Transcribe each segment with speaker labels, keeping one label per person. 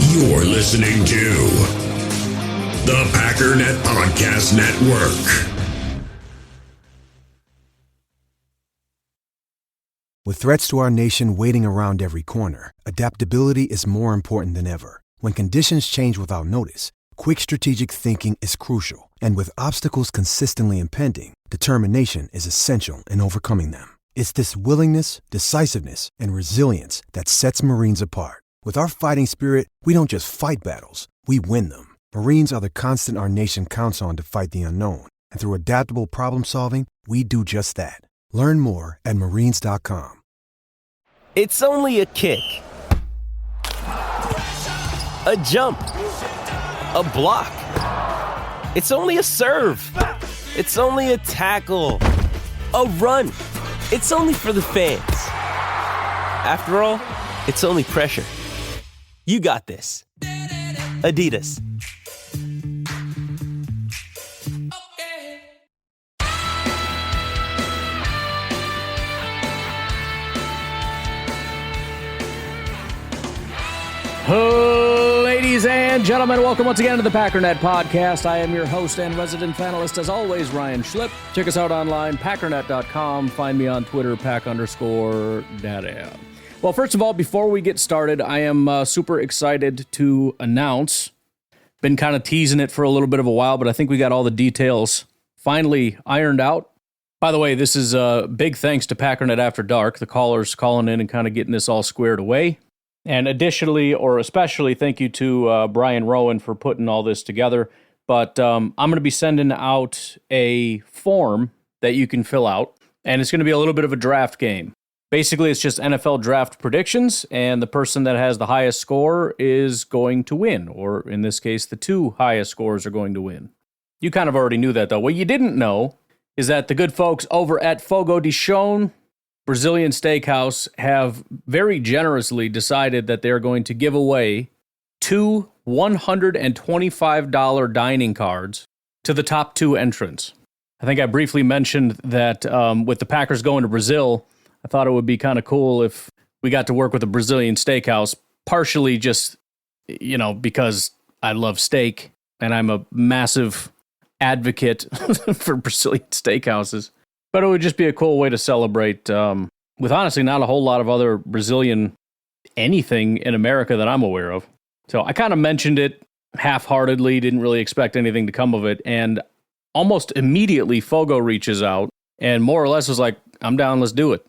Speaker 1: You're listening to the Packernet Podcast Network.
Speaker 2: With threats to our nation waiting around every corner, adaptability is more important than ever. When conditions change without notice, quick strategic thinking is crucial. And with obstacles consistently impending, determination is essential in overcoming them. It's this willingness, decisiveness, and resilience that sets Marines apart. With our fighting spirit, we don't just fight battles, we win them. Marines are the constant our nation counts on to fight the unknown. And through adaptable problem solving, we do just that. Learn more at marines.com.
Speaker 3: It's only a kick, a jump, a block. It's only a serve. It's only a tackle, a run. It's only for the fans. After all, it's only pressure. You got this. Adidas.
Speaker 4: Ladies and gentlemen, welcome once again to the Packernet Podcast. I am your host and resident panelist, as always, Ryan Schlip. Check us out online, packernet.com. Find me on Twitter, pack_data. Well, first of all, before we get started, I am super excited to announce, been kind of teasing it for a little bit of a while, but I think we got all the details finally ironed out. By the way, this is a big thanks to Packernet After Dark, the callers calling in and kind of getting this all squared away. And additionally, or especially, thank you to Brian Rowan for putting all this together. But I'm going to be sending out a form that you can fill out, and it's going to be a little bit of a draft game. Basically, it's just NFL draft predictions, and the person that has the highest score is going to win, or in this case, the two highest scores are going to win. You kind of already knew that, though. What you didn't know is that the good folks over at Fogo de Chão Brazilian Steakhouse have very generously decided that they're going to give away two $125 dining cards to the top two entrants. I think I briefly mentioned that with the Packers going to Brazil, I thought it would be kind of cool if we got to work with a Brazilian steakhouse, partially just, because I love steak and I'm a massive advocate for Brazilian steakhouses. But it would just be a cool way to celebrate with honestly not a whole lot of other Brazilian anything in America that I'm aware of. So I kind of mentioned it half-heartedly, didn't really expect anything to come of it. And almost immediately, Fogo reaches out and more or less was like, I'm down, let's do it.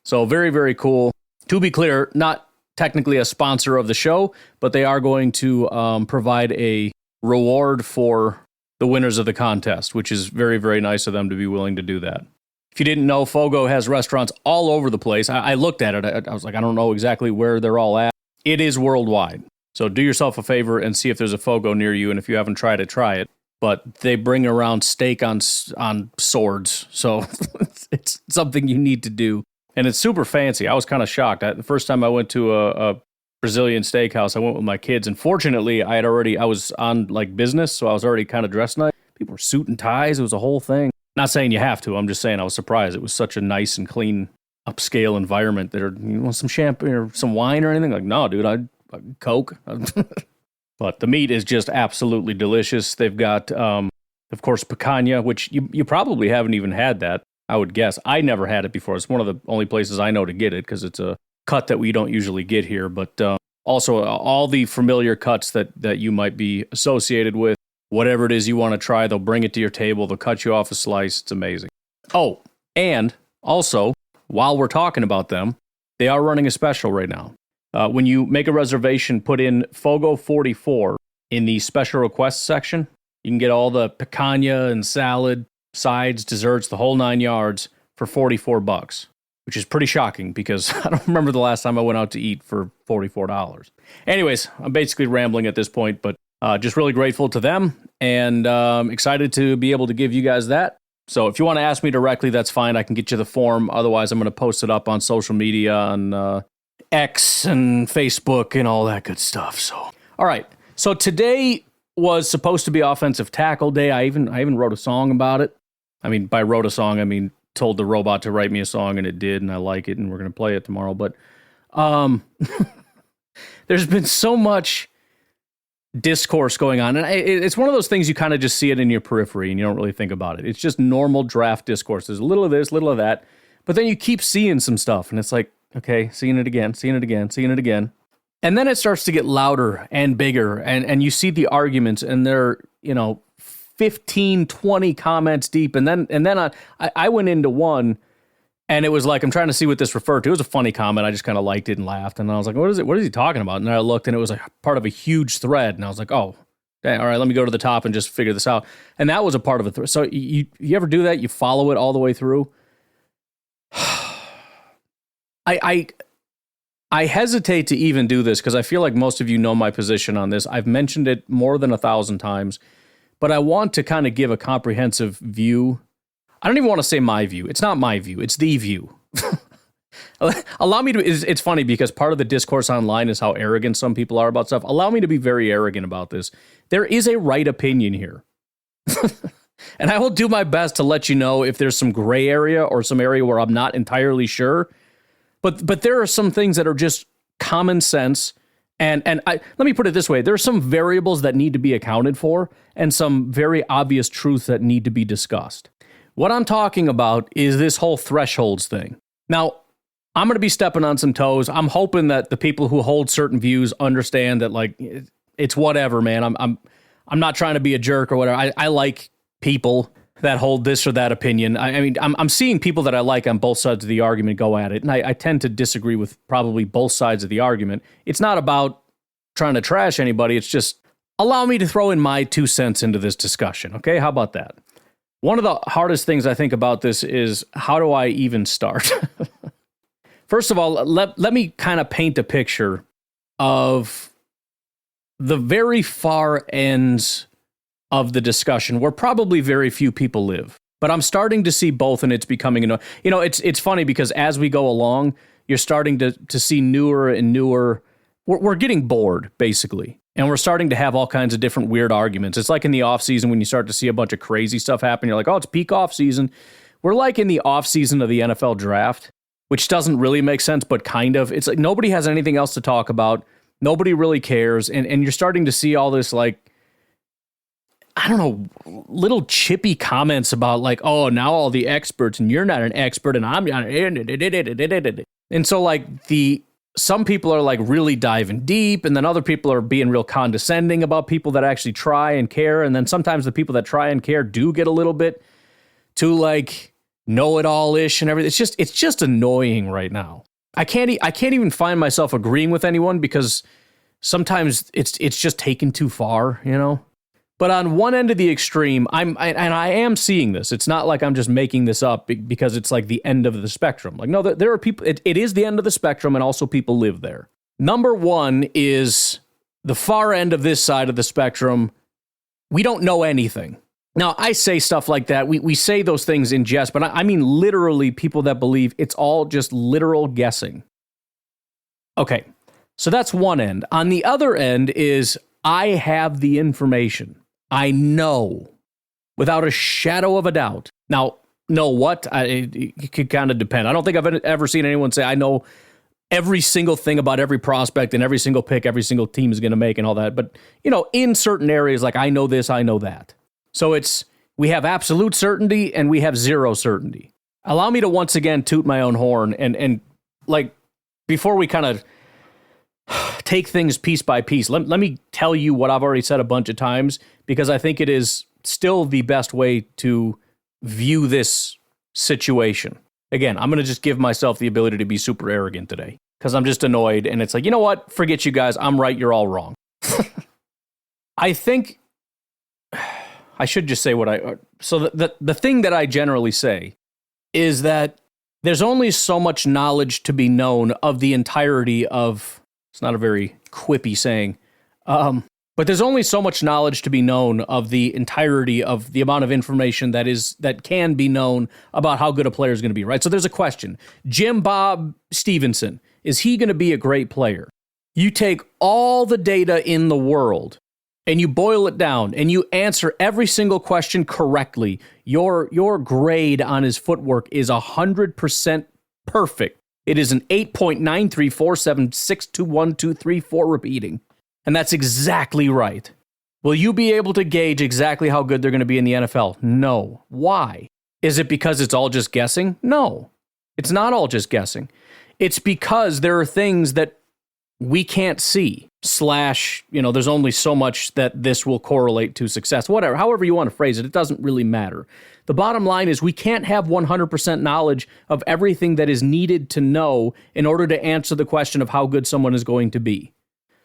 Speaker 4: So very, very cool. To be clear, not technically a sponsor of the show, but they are going to provide a reward for the winners of the contest, which is very, very nice of them to be willing to do that. If you didn't know, Fogo has restaurants all over the place. I looked at it. I was like, I don't know exactly where they're all at. It is worldwide. So do yourself a favor and see if there's a Fogo near you. And if you haven't tried it, try it. But they bring around steak on swords. So it's something you need to do. And it's super fancy. I was kind of shocked. The first time I went to a Brazilian steakhouse, I went with my kids. And fortunately, I was on business. So I was already kind of dressed nice. People were suit and ties. It was a whole thing. Not saying you have to. I'm just saying I was surprised. It was such a nice and clean, upscale environment. You want some champagne or some wine or anything? Like, no, dude, I'd Coke. But the meat is just absolutely delicious. They've got, of course, picanha, which you probably haven't even had that, I would guess. I never had it before. It's one of the only places I know to get it because it's a cut that we don't usually get here. But also all the familiar cuts that you might be associated with. Whatever it is you want to try, they'll bring it to your table. They'll cut you off a slice. It's amazing. Oh, and also, while we're talking about them, they are running a special right now. When you make a reservation, put in Fogo44 in the special requests section. You can get all the picanha and salad, sides, desserts, the whole 9 yards for $44, which is pretty shocking because I don't remember the last time I went out to eat for $44. Anyways, I'm basically rambling at this point, but just really grateful to them and excited to be able to give you guys that. So if you want to ask me directly, that's fine. I can get you the form. Otherwise, I'm going to post it up on social media on X and Facebook and all that good stuff. So, all right. So today was supposed to be offensive tackle day. I even wrote a song about it. I mean, by wrote a song, I mean told the robot to write me a song, and it did, and I like it, and we're going to play it tomorrow. But There's been so much discourse going on, and it's one of those things you kind of just see it in your periphery and you don't really think about it. It's just normal draft discourse. There's a little of this, little of that, but then you keep seeing some stuff and it's like, okay, seeing it again, and then it starts to get louder and bigger, and you see the arguments, and they're 15, 20 comments deep, and then I went into one. And it was like, I'm trying to see what this referred to. It was a funny comment. I just kind of liked it and laughed. And I was like, what is he talking about? And then I looked, and it was like part of a huge thread. And I was like, oh, dang, all right, let me go to the top and just figure this out. And that was a part of a thread. So you ever do that? You follow it all the way through? I hesitate to even do this because I feel like most of you know my position on this. I've mentioned it more than 1,000 times. But I want to kind of give a comprehensive view. I don't even want to say my view. It's not my view. It's the view. Allow me to, it's funny because part of the discourse online is how arrogant some people are about stuff. Allow me to be very arrogant about this. There is a right opinion here. And I will do my best to let you know if there's some gray area or some area where I'm not entirely sure. But there are some things that are just common sense. And let me put it this way. There are some variables that need to be accounted for and some very obvious truths that need to be discussed. What I'm talking about is this whole thresholds thing. Now, I'm going to be stepping on some toes. I'm hoping that the people who hold certain views understand that, like, it's whatever, man. I'm not trying to be a jerk or whatever. I like people that hold this or that opinion. I mean, I'm seeing people that I like on both sides of the argument go at it, and I tend to disagree with probably both sides of the argument. It's not about trying to trash anybody. It's just allow me to throw in my 2 cents into this discussion. Okay, how about that? One of the hardest things I think about this is how do I even start? First of all, let me kind of paint a picture of the very far ends of the discussion where probably very few people live. But I'm starting to see both, and it's becoming it's funny because as we go along, you're starting to see newer and newer. We're getting bored, basically. And we're starting to have all kinds of different weird arguments. It's like in the off season when you start to see a bunch of crazy stuff happen. You're like, oh, it's peak off season. We're like in the off season of the NFL draft, which doesn't really make sense, but kind of. It's like nobody has anything else to talk about. Nobody really cares. And you're starting to see all this, like, I don't know, little chippy comments about like, oh, now all the experts and you're not an expert and I'm not. And so like some people are like really diving deep, and then other people are being real condescending about people that actually try and care. And then sometimes the people that try and care do get a little bit too like know-it-all-ish and everything. It's just annoying right now. I can't even find myself agreeing with anyone because sometimes it's just taken too far, you know? But on one end of the extreme, I am seeing this. It's not like I'm just making this up because it's like the end of the spectrum. Like, no, there are people, it is the end of the spectrum, and also people live there. Number one is the far end of this side of the spectrum. We don't know anything. Now, I say stuff like that. We say those things in jest, but I mean literally people that believe it's all just literal guessing. Okay, so that's one end. On the other end is I have the information. I know without a shadow of a doubt. Now, know what? It could kind of depend. I don't think I've ever seen anyone say, I know every single thing about every prospect and every single pick every single team is going to make and all that. But, you know, in certain areas, like I know this, I know that. So we have absolute certainty and we have zero certainty. Allow me to once again toot my own horn and like before we kind of take things piece by piece. Let me tell you what I've already said a bunch of times, because I think it is still the best way to view this situation. Again, I'm going to just give myself the ability to be super arrogant today because I'm just annoyed. And it's like, you know what? Forget you guys. I'm right. You're all wrong. I think I should just say so the thing that I generally say is that there's only so much knowledge to be known of the entirety of, it's not a very quippy saying, but there's only so much knowledge to be known of the entirety of the amount of information that can be known about how good a player is going to be, right? So there's a question. Jim Bob Stevenson, is he going to be a great player? You take all the data in the world and you boil it down and you answer every single question correctly. Your grade on his footwork is 100% perfect. It is an 8.934762123 repeating. And that's exactly right. Will you be able to gauge exactly how good they're going to be in the NFL? No. Why? Is it because it's all just guessing? No. It's not all just guessing. It's because there are things that we can't see, there's only so much that this will correlate to success. Whatever, however you want to phrase it, it doesn't really matter. The bottom line is we can't have 100% knowledge of everything that is needed to know in order to answer the question of how good someone is going to be.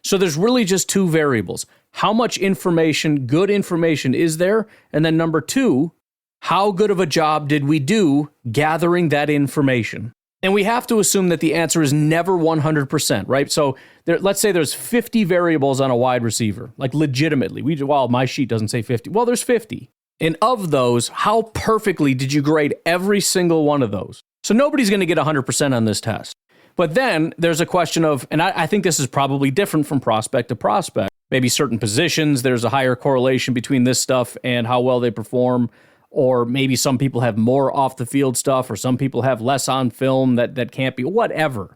Speaker 4: So there's really just two variables. How much information, good information, is there? And then number two, how good of a job did we do gathering that information? And we have to assume that the answer is never 100%, right? So let's say there's 50 variables on a wide receiver, like legitimately. My sheet doesn't say 50. Well, there's 50. And of those, how perfectly did you grade every single one of those? So nobody's going to get 100% on this test. But then there's a question of, and I think this is probably different from prospect to prospect. Maybe certain positions, there's a higher correlation between this stuff and how well they perform. Or maybe some people have more off the field stuff, or some people have less on film that can't be, whatever.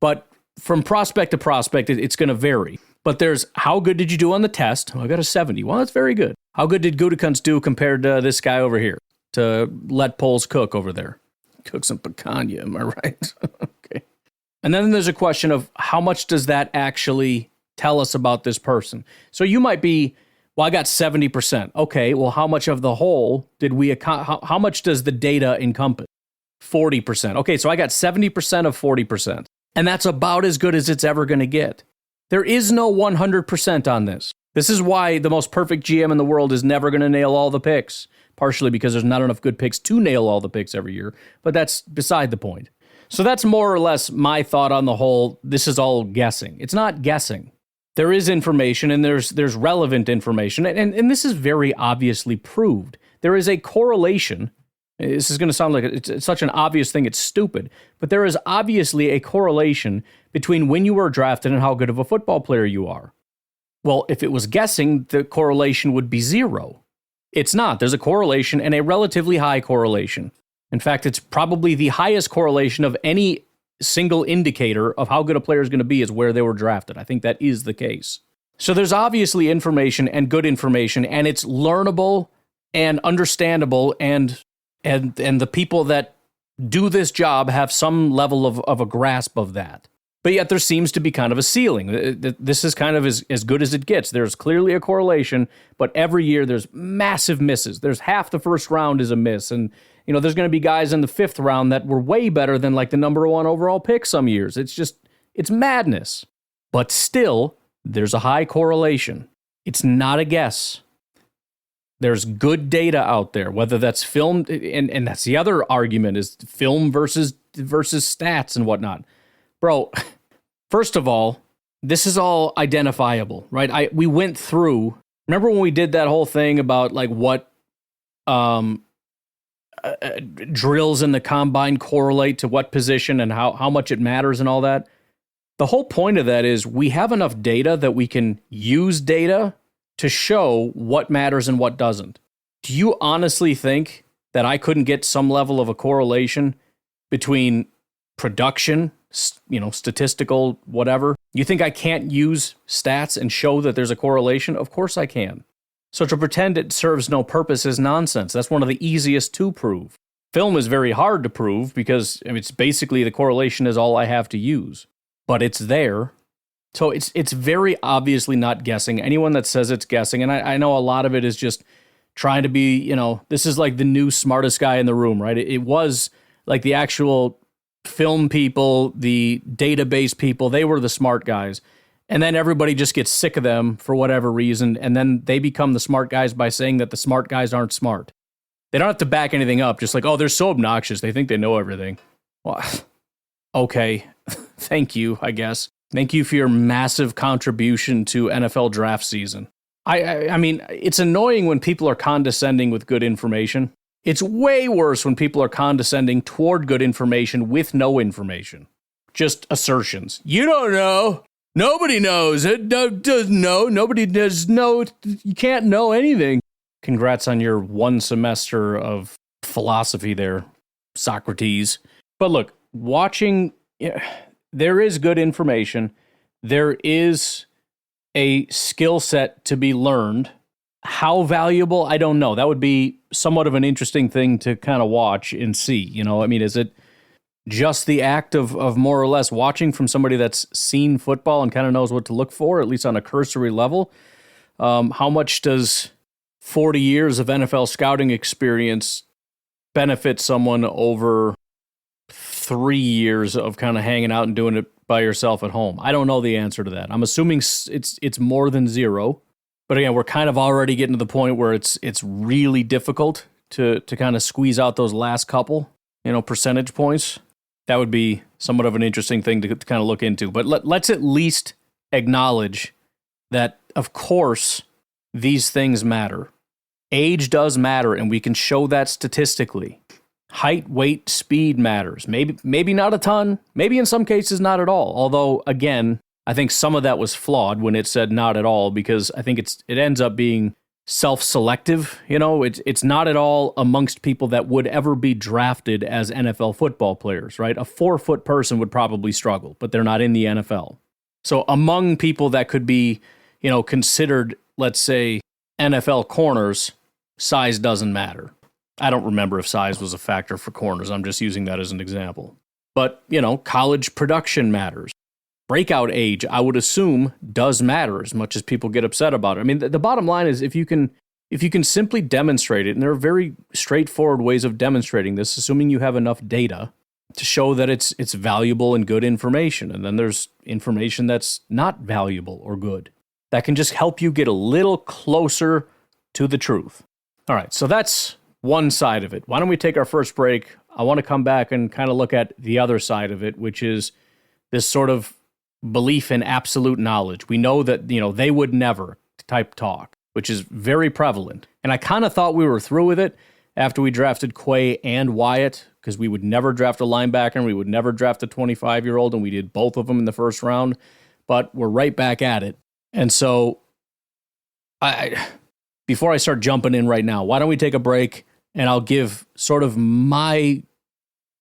Speaker 4: But from prospect to prospect, it's going to vary. But there's how good did you do on the test? I got a 70. Well, that's very good. How good did Gutekunst do compared to this guy over here? To let Poles cook over there. Cook some picanha, am I right? Okay. And then there's a question of how much does that actually tell us about this person? So you might be, well, I got 70%. Okay, well, how much of the whole did we, how much does the data encompass? 40%. Okay, so I got 70% of 40%. And that's about as good as it's ever going to get. There is no 100% on this. This is why the most perfect GM in the world is never going to nail all the picks. Partially because there's not enough good picks to nail all the picks every year. But that's beside the point. So that's more or less my thought on the whole. This is all guessing. It's not guessing. There is information and there's relevant information. And this is very obviously proved. There is a correlation. This is going to sound like it's such an obvious thing, it's stupid. But there is obviously a correlation between when you were drafted and how good of a football player you are. Well, if it was guessing, the correlation would be zero. It's not. There's a correlation and a relatively high correlation. In fact, it's probably the highest correlation of any single indicator of how good a player is going to be is where they were drafted. I think that is the case. So there's obviously information and good information, and it's learnable and understandable, and the people that do this job have some level of a grasp of that. But yet there seems to be kind of a ceiling. This is kind of as good as it gets. There's clearly a correlation, but every year there's massive misses. There's half the first round is a miss, and there's going to be guys in the fifth round that were way better than like the number one overall pick some years. It's madness. But still, there's a high correlation. It's not a guess. There's good data out there, whether that's film, and that's the other argument is film versus stats and whatnot. Bro, first of all, this is all identifiable, right? We went through, remember when we did that whole thing about like what drills in the combine correlate to what position and how much it matters and all that? The whole point of that is we have enough data that we can use data to show what matters and what doesn't. Do you honestly think that I couldn't get some level of a correlation between production, statistical, whatever? You think I can't use stats and show that there's a correlation? Of course I can. So to pretend it serves no purpose is nonsense. That's one of the easiest to prove. Film is very hard to prove because it's basically the correlation is all I have to use. But it's there. So it's very obviously not guessing. Anyone that says it's guessing, and I know a lot of it is just trying to be, this is like the new smartest guy in the room, right? It was like the actual film people, the database people, they were the smart guys. And then everybody just gets sick of them for whatever reason, and then they become the smart guys by saying that the smart guys aren't smart. They don't have to back anything up, just like, oh, they're so obnoxious, they think they know everything. Well, okay, thank you, I guess. Thank you for your massive contribution to NFL draft season. I mean, it's annoying when people are condescending with good information. It's way worse when people are condescending toward good information with no information. Just assertions. You don't know. Nobody knows. It doesn't know. Nobody does know. You can't know anything. Congrats on your one semester of philosophy there, Socrates. But look, watching there is good information. There is a skill set to be learned. How valuable? I don't know. That would be somewhat of an interesting thing to kind of watch and see. Is it just the act of more or less watching from somebody that's seen football and kind of knows what to look for, at least on a cursory level? How much does 40 years of NFL scouting experience benefit someone over 3 years of kind of hanging out and doing it by yourself at home? I don't know the answer to that. I'm assuming it's more than zero. But again, we're kind of already getting to the point where it's really difficult to kind of squeeze out those last couple, percentage points. That would be somewhat of an interesting thing to kind of look into. But let's at least acknowledge that, of course, these things matter. Age does matter, and we can show that statistically. Height, weight, speed matters. Maybe not a ton. Maybe in some cases not at all. Although, again, I think some of that was flawed when it said not at all, because I think it ends up being self-selective. It's not at all amongst people that would ever be drafted as NFL football players, right? A 4-foot person would probably struggle, but they're not in the NFL. So among people that could be, considered, let's say, NFL corners, size doesn't matter. I don't remember if size was a factor for corners. I'm just using that as an example. But, college production matters. Breakout age, I would assume, does matter as much as people get upset about it. The bottom line is if you can simply demonstrate it, and there are very straightforward ways of demonstrating this, assuming you have enough data to show that it's valuable and good information. And then there's information that's not valuable or good that can just help you get a little closer to the truth. All right, so that's one side of it. Why don't we take our first break? I want to come back and kind of look at the other side of it, which is this sort of belief in absolute knowledge. We know that, they would never type talk, which is very prevalent. And I kind of thought we were through with it after we drafted Quay and Wyatt, because we would never draft a linebacker and we would never draft a 25-year-old, and we did both of them in the first round. But we're right back at it. And so before I start jumping in right now, why don't we take a break and I'll give sort of my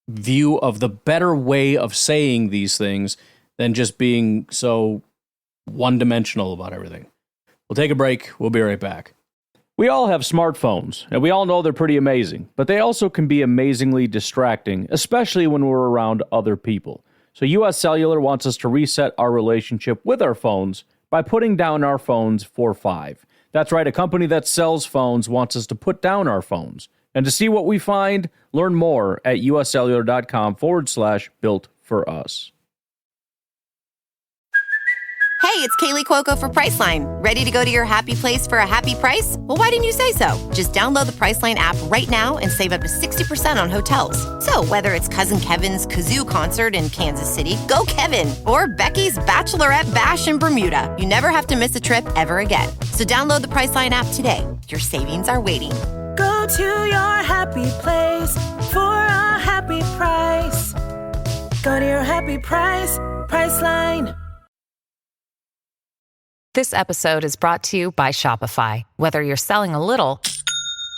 Speaker 4: view of the better way of saying these things than just being so one-dimensional about everything. We'll take a break. We'll be right back. We all have smartphones, and we all know they're pretty amazing, but they also can be amazingly distracting, especially when we're around other people. So US Cellular wants us to reset our relationship with our phones by putting down our phones for $5. That's right, a company that sells phones wants us to put down our phones. And to see what we find, learn more at uscellular.com/built for us.
Speaker 5: Hey, it's Kaylee Cuoco for Priceline. Ready to go to your happy place for a happy price? Well, why didn't you say so? Just download the Priceline app right now and save up to 60% on hotels. So whether it's Cousin Kevin's Kazoo Concert in Kansas City, go Kevin, or Becky's Bachelorette Bash in Bermuda, you never have to miss a trip ever again. So download the Priceline app today. Your savings are waiting.
Speaker 6: Go to your happy place for a happy price. Go to your happy price, Priceline.
Speaker 7: This episode is brought to you by Shopify. Whether you're selling a little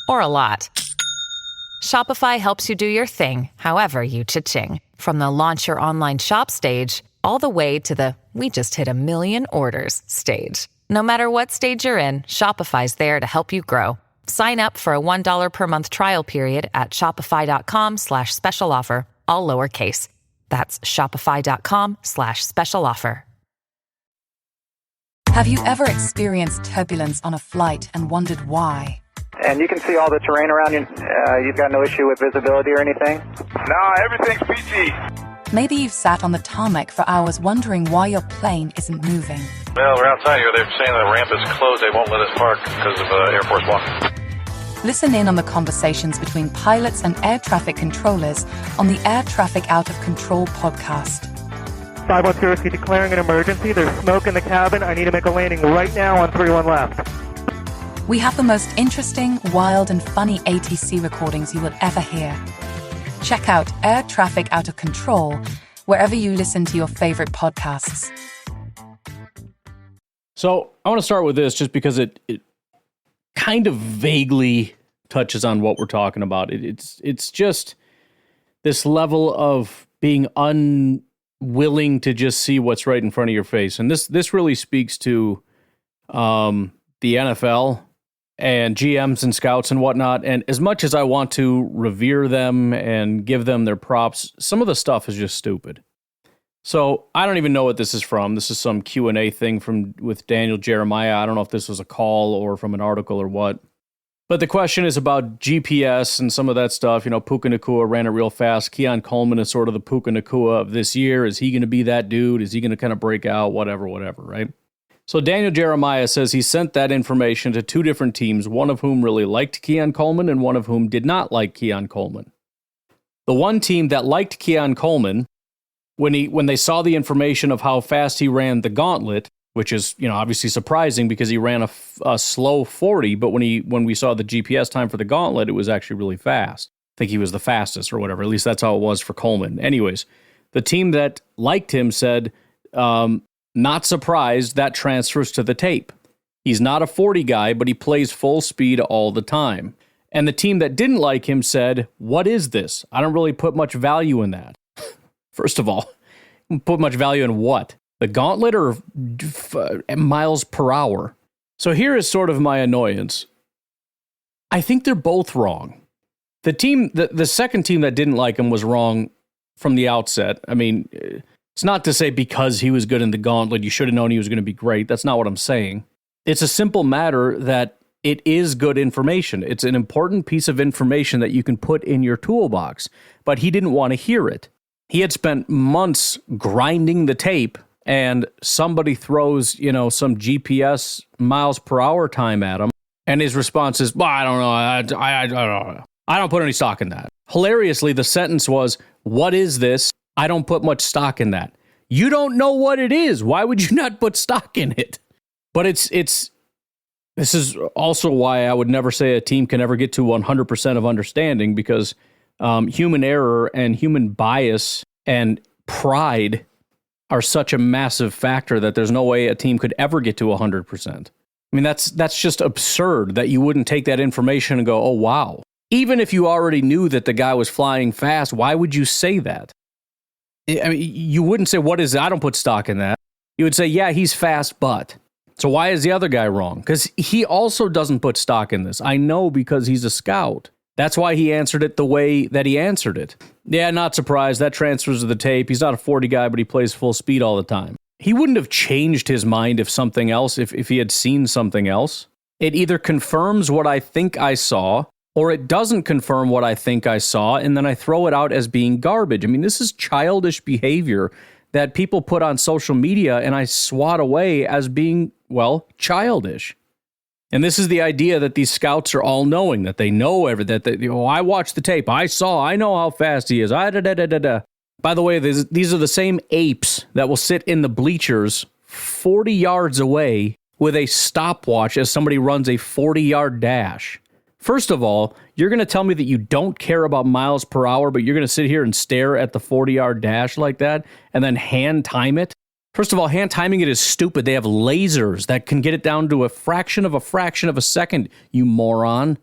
Speaker 7: or a lot, Shopify helps you do your thing, however you cha-ching. From the launch your online shop stage, all the way to the we just hit 1 million orders stage. No matter what stage you're in, Shopify's there to help you grow. Sign up for a $1 per month trial period at shopify.com/special offer, all lowercase. That's shopify.com/special offer.
Speaker 8: Have you ever experienced turbulence on a flight and wondered why?
Speaker 9: And you can see all the terrain around you. You've got no issue with visibility or anything?
Speaker 10: No, everything's peachy.
Speaker 8: Maybe you've sat on the tarmac for hours wondering why your plane isn't moving.
Speaker 10: Well, we're outside here. They're saying the ramp is closed. They won't let us park because of Air Force One.
Speaker 8: Listen in on the conversations between pilots and air traffic controllers on the Air Traffic Out of Control podcast.
Speaker 9: 512 Whiskey declaring an emergency. There's smoke in the cabin. I need to make a landing right now on 31 left.
Speaker 8: We have the most interesting, wild, and funny ATC recordings you will ever hear. Check out Air Traffic Out of Control wherever you listen to your favorite podcasts.
Speaker 4: So I want to start with this just because it kind of vaguely touches on what we're talking about. It's just this level of being willing to just see what's right in front of your face. And this really speaks to the NFL and GMs and scouts and whatnot. And as much as I want to revere them and give them their props, some of the stuff is just stupid. So I don't even know what this is from. This is some Q&A thing with Daniel Jeremiah. I don't know if this was a call or from an article or what. But the question is about GPS and some of that stuff. You know, Puka Nacua ran it real fast. Keon Coleman is sort of the Puka Nacua of this year. Is he going to be that dude? Is he going to kind of break out? Whatever, right? So Daniel Jeremiah says he sent that information to two different teams, one of whom really liked Keon Coleman and one of whom did not like Keon Coleman. The one team that liked Keon Coleman, when they saw the information of how fast he ran the gauntlet, which is, you know, obviously surprising because he ran a slow 40, but when we saw the GPS time for the gauntlet, it was actually really fast. I think he was the fastest or whatever. At least that's how it was for Coleman. Anyways, the team that liked him said, not surprised, that transfers to the tape. He's not a 40 guy, but he plays full speed all the time. And the team that didn't like him said, what is this? I don't really put much value in that. First of all, put much value in what? The gauntlet or miles per hour? So here is sort of my annoyance. I think they're both wrong. The second team that didn't like him was wrong from the outset. I mean, it's not to say because he was good in the gauntlet, you should have known he was going to be great. That's not what I'm saying. It's a simple matter that it is good information. It's an important piece of information that you can put in your toolbox, but he didn't want to hear it. He had spent months grinding the tape, and somebody throws, you know, some GPS miles per hour time at him, and his response is, well, I don't know. I don't know. I don't put any stock in that. Hilariously, the sentence was, what is this? I don't put much stock in that. You don't know what it is. Why would you not put stock in it? But this is also why I would never say a team can ever get to 100% of understanding, because human error and human bias and pride are such a massive factor that there's no way a team could ever get to 100%. I mean, that's just absurd that you wouldn't take that information and go, oh, wow. Even if you already knew that the guy was flying fast, why would you say that? I mean, you wouldn't say, what is it? I don't put stock in that. You would say, yeah, he's fast, but. So why is the other guy wrong? Because he also doesn't put stock in this. I know, because he's a scout. That's why he answered it the way that he answered it. Yeah, not surprised. That transfers to the tape. He's not a 40 guy, but he plays full speed all the time. He wouldn't have changed his mind if he had seen something else. It either confirms what I think I saw, or it doesn't confirm what I think I saw, and then I throw it out as being garbage. I mean, this is childish behavior that people put on social media, and I swat away as being, well, childish. And this is the idea that these scouts are all knowing, that they know I watched the tape, I know how fast he is. By the way, these are the same apes that will sit in the bleachers 40 yards away with a stopwatch as somebody runs a 40-yard dash. First of all, you're going to tell me that you don't care about miles per hour, but you're going to sit here and stare at the 40-yard dash like that and then hand time it? First of all, hand timing it is stupid. They have lasers that can get it down to a fraction of a second, you moron.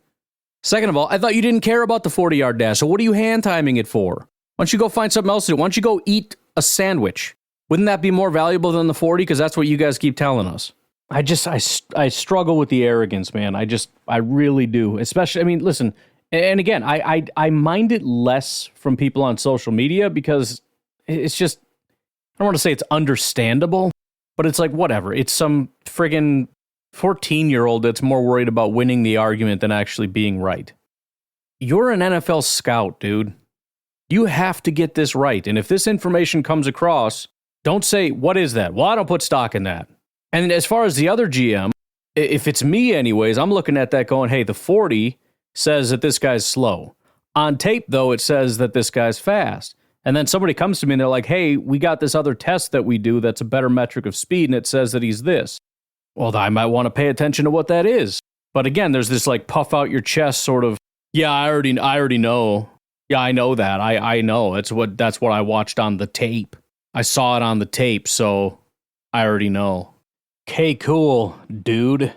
Speaker 4: Second of all, I thought you didn't care about the 40-yard dash, so what are you hand timing it for? Why don't you go find something else to do? Why don't you go eat a sandwich? Wouldn't that be more valuable than the 40? Because that's what you guys keep telling us. I struggle with the arrogance, man. I really do. Especially, I mean, listen, and again, I mind it less from people on social media because it's just, I don't want to say it's understandable, but it's like, whatever. It's some friggin' 14-year-old that's more worried about winning the argument than actually being right. You're an NFL scout, dude. You have to get this right. And if this information comes across, don't say, what is that? Well, I don't put stock in that. And as far as the other GM, if it's me anyways, I'm looking at that going, hey, the 40 says that this guy's slow. On tape, though, it says that this guy's fast. And then somebody comes to me and they're like, hey, we got this other test that we do that's a better metric of speed, and it says that he's this. Well, I might want to pay attention to what that is. But again, there's this like puff out your chest sort of, yeah, I already know. Yeah, I know that. I know. That's what I watched on the tape. I saw it on the tape, so I already know. Okay, cool, dude.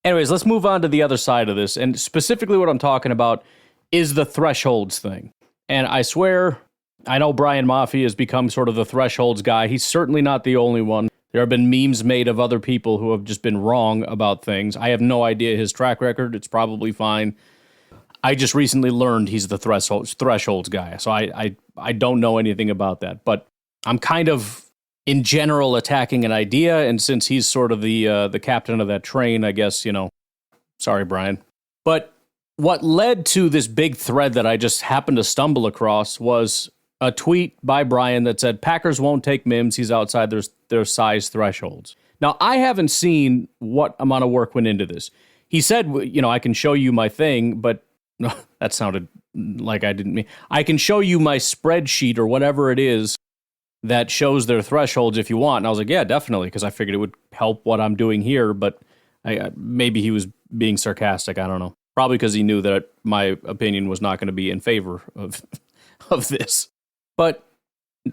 Speaker 4: Anyways, let's move on to the other side of this. And specifically what I'm talking about is the thresholds thing. And I swear, I know Brian Maffei has become sort of the thresholds guy. He's certainly not the only one. There have been memes made of other people who have just been wrong about things. I have no idea his track record. It's probably fine. I just recently learned he's the thresholds guy, so I don't know anything about that. But I'm kind of, in general, attacking an idea, and since he's sort of the captain of that train, I guess, sorry, Brian. But what led to this big thread that I just happened to stumble across was a tweet by Brian that said, Packers won't take Mims. He's outside their size thresholds. Now, I haven't seen what amount of work went into this. He said, I can show you my thing, but no, that sounded like I didn't mean. I can show you my spreadsheet or whatever it is that shows their thresholds if you want. And I was like, yeah, definitely, because I figured it would help what I'm doing here, but maybe he was being sarcastic. I don't know. Probably because he knew that my opinion was not going to be in favor of this. But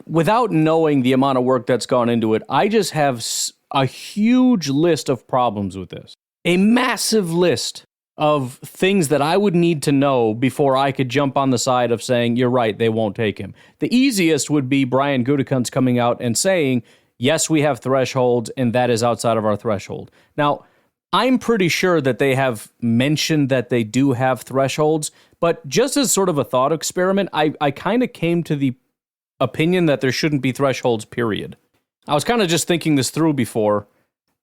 Speaker 4: without knowing the amount of work that's gone into it, I just have a huge list of problems with this. A massive list of things that I would need to know before I could jump on the side of saying, you're right, they won't take him. The easiest would be Brian Gutekunst coming out and saying, yes, we have thresholds, and that is outside of our threshold. Now, I'm pretty sure that they have mentioned that they do have thresholds, but just as sort of a thought experiment, I kind of came to the opinion that there shouldn't be thresholds, period. I was kind of just thinking this through before,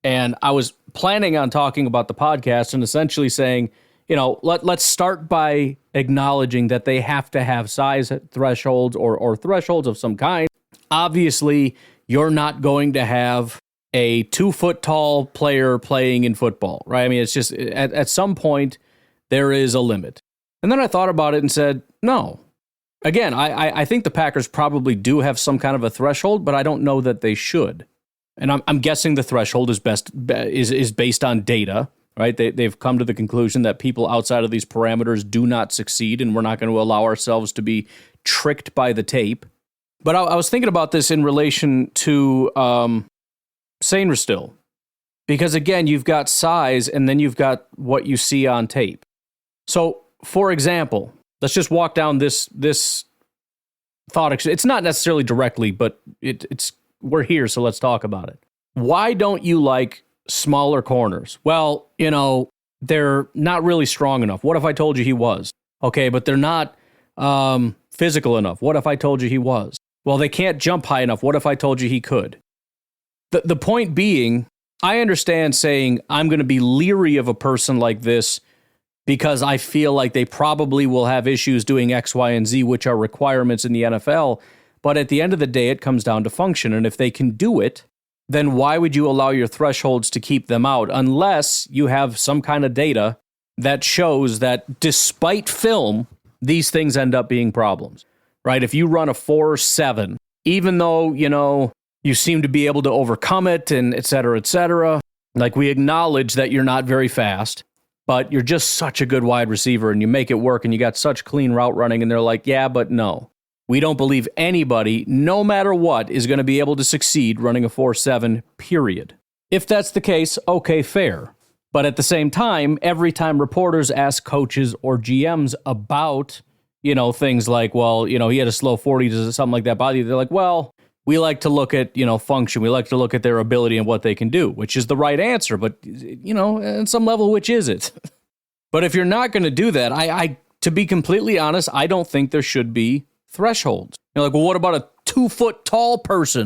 Speaker 4: and I was planning on talking about the podcast and essentially saying, let's start by acknowledging that they have to have size thresholds or thresholds of some kind. Obviously, you're not going to have a 2-foot tall player playing in football, right? I mean, it's just at some point there is a limit. And then I thought about it and said, no. Again, I think the Packers probably do have some kind of a threshold, but I don't know that they should. And I'm guessing the threshold is based on data, right? They've come to the conclusion that people outside of these parameters do not succeed, and we're not going to allow ourselves to be tricked by the tape. But I was thinking about this in relation to Sainristil, because again, you've got size and then you've got what you see on tape. So, for example, let's just walk down this thought. It's not necessarily directly, but we're here, so let's talk about it. Why don't you like smaller corners? Well, they're not really strong enough. What if I told you he was? Okay, but they're not physical enough. What if I told you he was? Well, they can't jump high enough. What if I told you he could? The point being, I understand saying I'm going to be leery of a person like this because I feel like they probably will have issues doing X, Y, and Z, which are requirements in the NFL. But at the end of the day, it comes down to function. And if they can do it, then why would you allow your thresholds to keep them out unless you have some kind of data that shows that despite film, these things end up being problems, right? If you run a 4.7, even though, you seem to be able to overcome it and et cetera, like we acknowledge that you're not very fast, but you're just such a good wide receiver and you make it work and you got such clean route running, and they're like, yeah, but no. We don't believe anybody, no matter what, is going to be able to succeed running a 4.7, period. If that's the case, okay, fair. But at the same time, every time reporters ask coaches or GMs about, things like, well, he had a slow 40, does something like that bother you? They're like, well, we like to look at, function. We like to look at their ability and what they can do, which is the right answer. But, on some level, which is it? But if you're not going to do that, I, to be completely honest, I don't think there should be thresholds. You're like, well, what about a 2-foot tall person?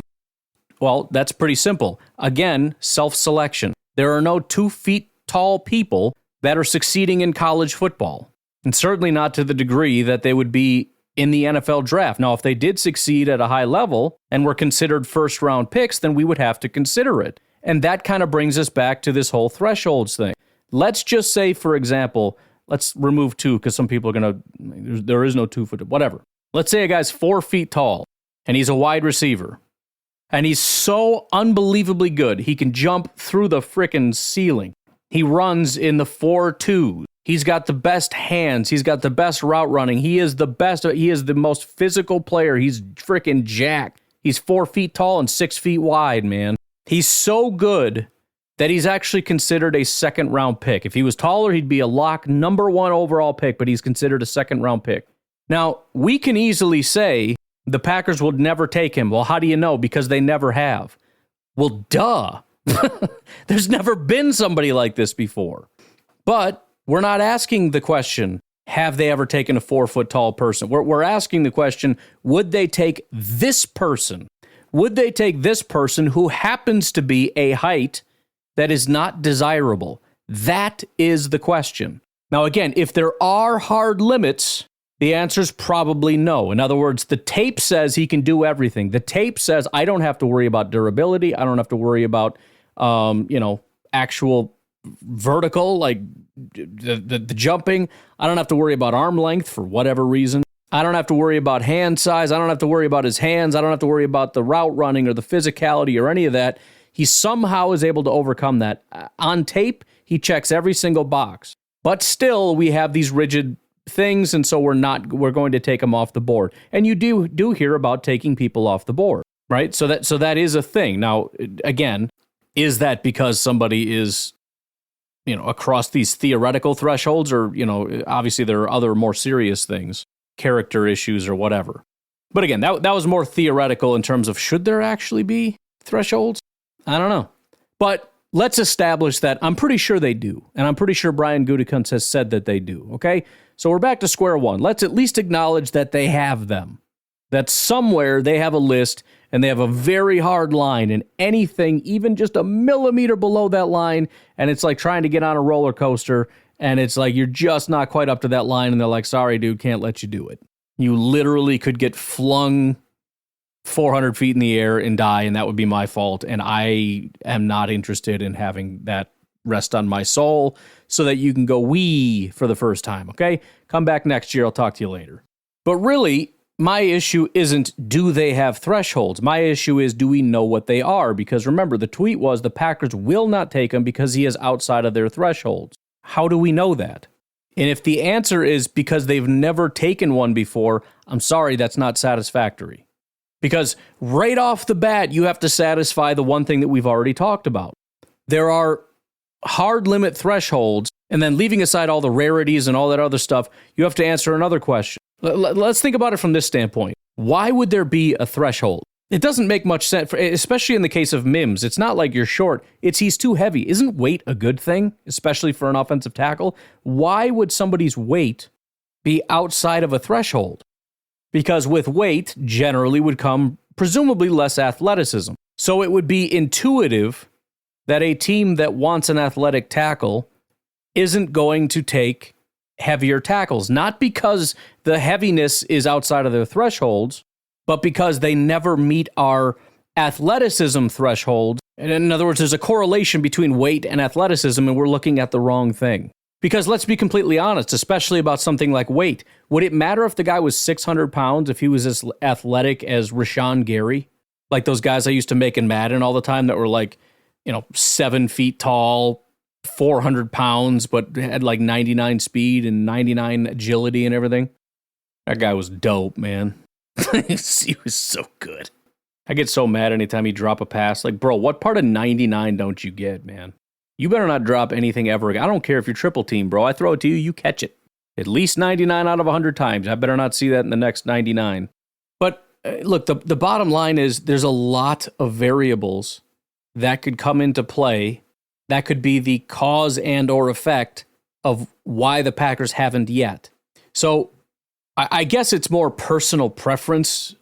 Speaker 4: Well, that's pretty simple. Again, self-selection. There are no 2 feet tall people that are succeeding in college football, and certainly not to the degree that they would be in the NFL draft. Now, if they did succeed at a high level and were considered first-round picks, then we would have to consider it. And that kind of brings us back to this whole thresholds thing. Let's just say, for example, let's remove 2 because some people are going to, there is no 2-foot, whatever. Let's say a guy's 4 feet tall and he's a wide receiver and he's so unbelievably good. He can jump through the frickin' ceiling. He runs in the 4.2. He's got the best hands. He's got the best route running. He is the best. He is the most physical player. He's freaking jacked. He's 4 feet tall and 6 feet wide, man. He's so good that he's actually considered a second-round pick. If he was taller, he'd be a lock number 1 overall pick, but he's considered a second-round pick. Now, we can easily say, The Packers would never take him. Well, how do you know? Because they never have. Well, duh. There's never been somebody like this before. But we're not asking the question, have they ever taken a 4-foot-tall person? We're asking the question, would they take this person? Would they take this person who happens to be a height that is not desirable? That is the question. Now, again, if there are hard limits, the answer is probably no. In other words, the tape says he can do everything. The tape says I don't have to worry about durability. I don't have to worry about, actual vertical, like the jumping. I don't have to worry about arm length for whatever reason. I don't have to worry about hand size. I don't have to worry about his hands. I don't have to worry about the route running or the physicality or any of that. He somehow is able to overcome that. On tape, he checks every single box. But still, we have these rigid things, and so we're going to take him off the board. And you do hear about taking people off the board, right? So that is a thing. Now, again, is that because somebody is, across these theoretical thresholds, or, obviously there are other more serious things, character issues or whatever. But again, that was more theoretical in terms of should there actually be thresholds? I don't know. But let's establish that I'm pretty sure they do. And I'm pretty sure Brian Gutekunst has said that they do, okay? So we're back to square one. Let's at least acknowledge that they have them. That somewhere they have a list and they have a very hard line, and anything even just a millimeter below that line, and it's like trying to get on a roller coaster, and it's like you're just not quite up to that line, and they're like, sorry, dude, can't let you do it. You literally could get flung 400 feet in the air and die, and that would be my fault, and I am not interested in having that rest on my soul so that you can go wee for the first time, okay? Come back next year, I'll talk to you later. But really, my issue isn't do they have thresholds. My issue is do we know what they are? Because remember, the tweet was the Packers will not take him because he is outside of their thresholds. How do we know that? And if the answer is because they've never taken one before, I'm sorry, that's not satisfactory. Because right off the bat, you have to satisfy the one thing that we've already talked about. There are hard limit thresholds, and then leaving aside all the rarities and all that other stuff, you have to answer another question. Let's think about it from this standpoint. Why would there be a threshold? It doesn't make much sense, especially in the case of Mims. It's not like you're short. It's he's too heavy. Isn't weight a good thing, especially for an offensive tackle? Why would somebody's weight be outside of a threshold? Because with weight generally would come presumably less athleticism. So it would be intuitive that a team that wants an athletic tackle isn't going to take heavier tackles. Not because the heaviness is outside of their thresholds, but because they never meet our athleticism threshold. And in other words, there's a correlation between weight and athleticism, and we're looking at the wrong thing. Because let's be completely honest, especially about something like weight. Would it matter if the guy was 600 pounds if he was as athletic as Rashawn Gary? Like those guys I used to make in Madden all the time that were like, 7 feet tall, 400 pounds, but had like 99 speed and 99 agility and everything. That guy was dope, man. He was so good. I get so mad anytime he drop a pass. Like, bro, what part of 99 don't you get, man? You better not drop anything ever again. I don't care if you're triple team, bro. I throw it to you, you catch it. At least 99 out of 100 times. I better not see that in the next 99. But look, the bottom line is there's a lot of variables that could come into play that could be the cause and or effect of why the Packers haven't yet. So I guess it's more personal preference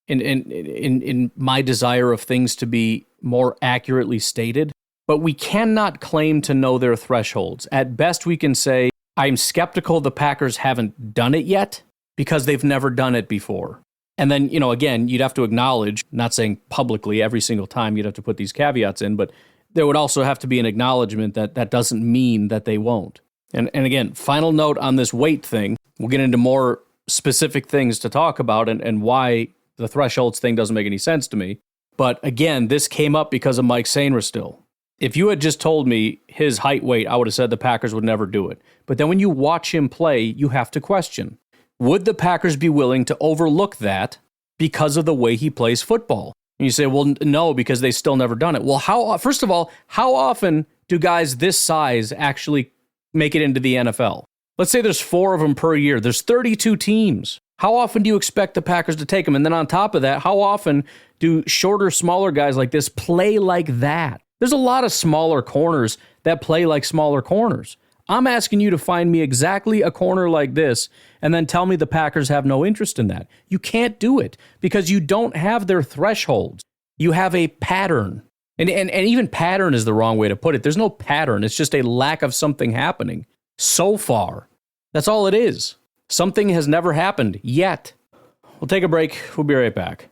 Speaker 4: in my desire of things to be more accurately stated. But we cannot claim to know their thresholds. At best, we can say, I'm skeptical the Packers haven't done it yet because they've never done it before. And then, again, you'd have to acknowledge, not saying publicly every single time, you'd have to put these caveats in, but there would also have to be an acknowledgement that that doesn't mean that they won't. And again, final note on this weight thing, we'll get into more specific things to talk about and why the thresholds thing doesn't make any sense to me. But again, this came up because of Mike Sainristil. If you had just told me his height, weight, I would have said the Packers would never do it. But then when you watch him play, you have to question, would the Packers be willing to overlook that because of the way he plays football? And you say, well, no, because they've still never done it. Well, first of all, how often do guys this size actually make it into the NFL? Let's say there's 4 of them per year. There's 32 teams. How often do you expect the Packers to take them? And then on top of that, how often do shorter, smaller guys like this play like that? There's a lot of smaller corners that play like smaller corners. I'm asking you to find me exactly a corner like this and then tell me the Packers have no interest in that. You can't do it because you don't have their thresholds. You have a pattern. And even pattern is the wrong way to put it. There's no pattern. It's just a lack of something happening so far. That's all it is. Something has never happened yet. We'll take a break. We'll be right back.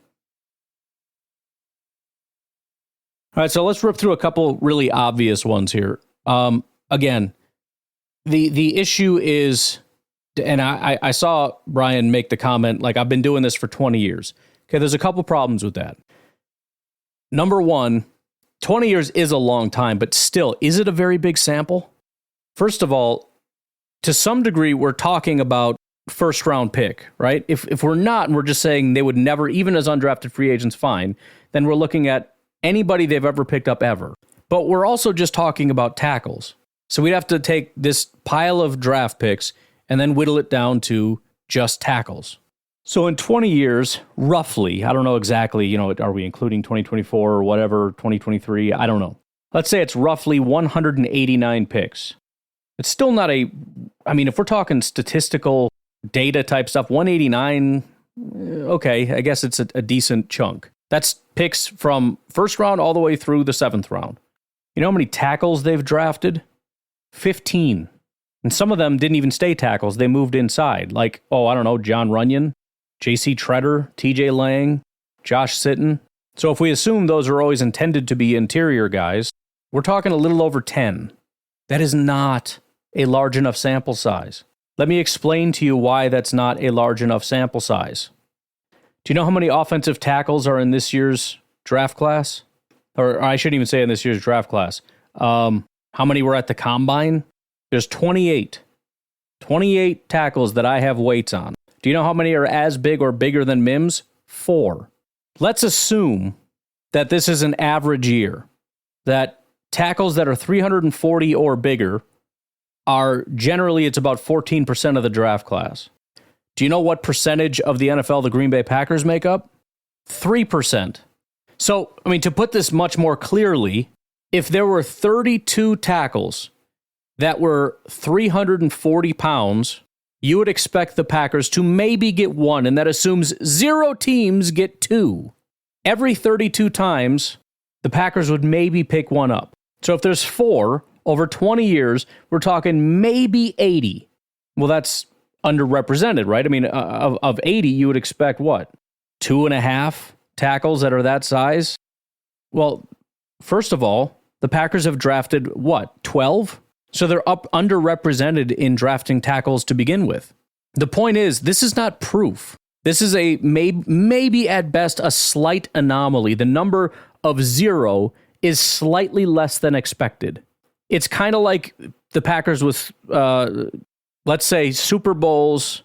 Speaker 4: All right, so let's rip through a couple really obvious ones here. Again, the issue is, and I saw Brian make the comment, like, I've been doing this for 20 years. Okay, there's a couple problems with that. Number one, 20 years is a long time, but still, is it a very big sample? First of all, to some degree, we're talking about first round pick, right? If we're not, and we're just saying they would never, even as undrafted free agents, fine, then we're looking at anybody they've ever picked up ever. But we're also just talking about tackles. So we'd have to take this pile of draft picks and then whittle it down to just tackles. So in 20 years, roughly, I don't know exactly, are we including 2024 or whatever, 2023? I don't know. Let's say it's roughly 189 picks. It's still not if we're talking statistical data type stuff, 189, okay, I guess it's a decent chunk. That's picks from first round all the way through the 7th round. You know how many tackles they've drafted? 15. And some of them didn't even stay tackles. They moved inside. Like, John Runyon, J.C. Treader, T.J. Lang, Josh Sitton. So if we assume those are always intended to be interior guys, we're talking a little over 10. That is not a large enough sample size. Let me explain to you why that's not a large enough sample size. Do you know how many offensive tackles are in this year's draft class? Or I shouldn't even say in this year's draft class. How many were at the combine? There's 28. 28 tackles that I have weights on. Do you know how many are as big or bigger than Mims? 4. Let's assume that this is an average year, that tackles that are 340 or bigger are generally, it's about 14% of the draft class. Do you know what percentage of the NFL the Green Bay Packers make up? 3%. So, to put this much more clearly, if there were 32 tackles that were 340 pounds, you would expect the Packers to maybe get 1, and that assumes 0 teams get 2. Every 32 times, the Packers would maybe pick 1 up. So if there's 4, over 20 years, we're talking maybe 80. Well, that's underrepresented, right? Of 80, you would expect what? 2.5 tackles that are that size? Well, first of all, the Packers have drafted, 12? So they're underrepresented in drafting tackles to begin with. The point is, this is not proof. This is a maybe at best a slight anomaly. The number of 0 is slightly less than expected. It's kind of like the Packers with, let's say, Super Bowls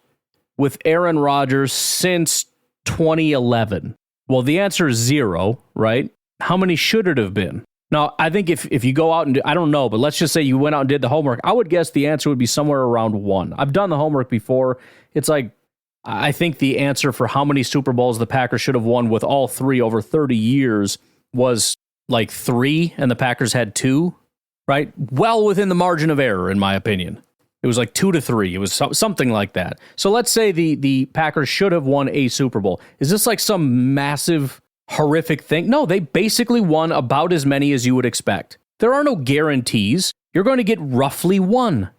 Speaker 4: with Aaron Rodgers since 2011. Well, the answer is 0, right? How many should it have been? Now, I think if you go out and I don't know, but let's just say you went out and did the homework, I would guess the answer would be somewhere around 1. I've done the homework before. It's like, I think the answer for how many Super Bowls the Packers should have won with all 3 over 30 years was like 3, and the Packers had 2, right? Well within the margin of error, in my opinion. It was like 2-3. It was something like that. So let's say the Packers should have won a Super Bowl. Is this like some massive, horrific thing? No, they basically won about as many as you would expect. There are no guarantees. You're going to get roughly 1.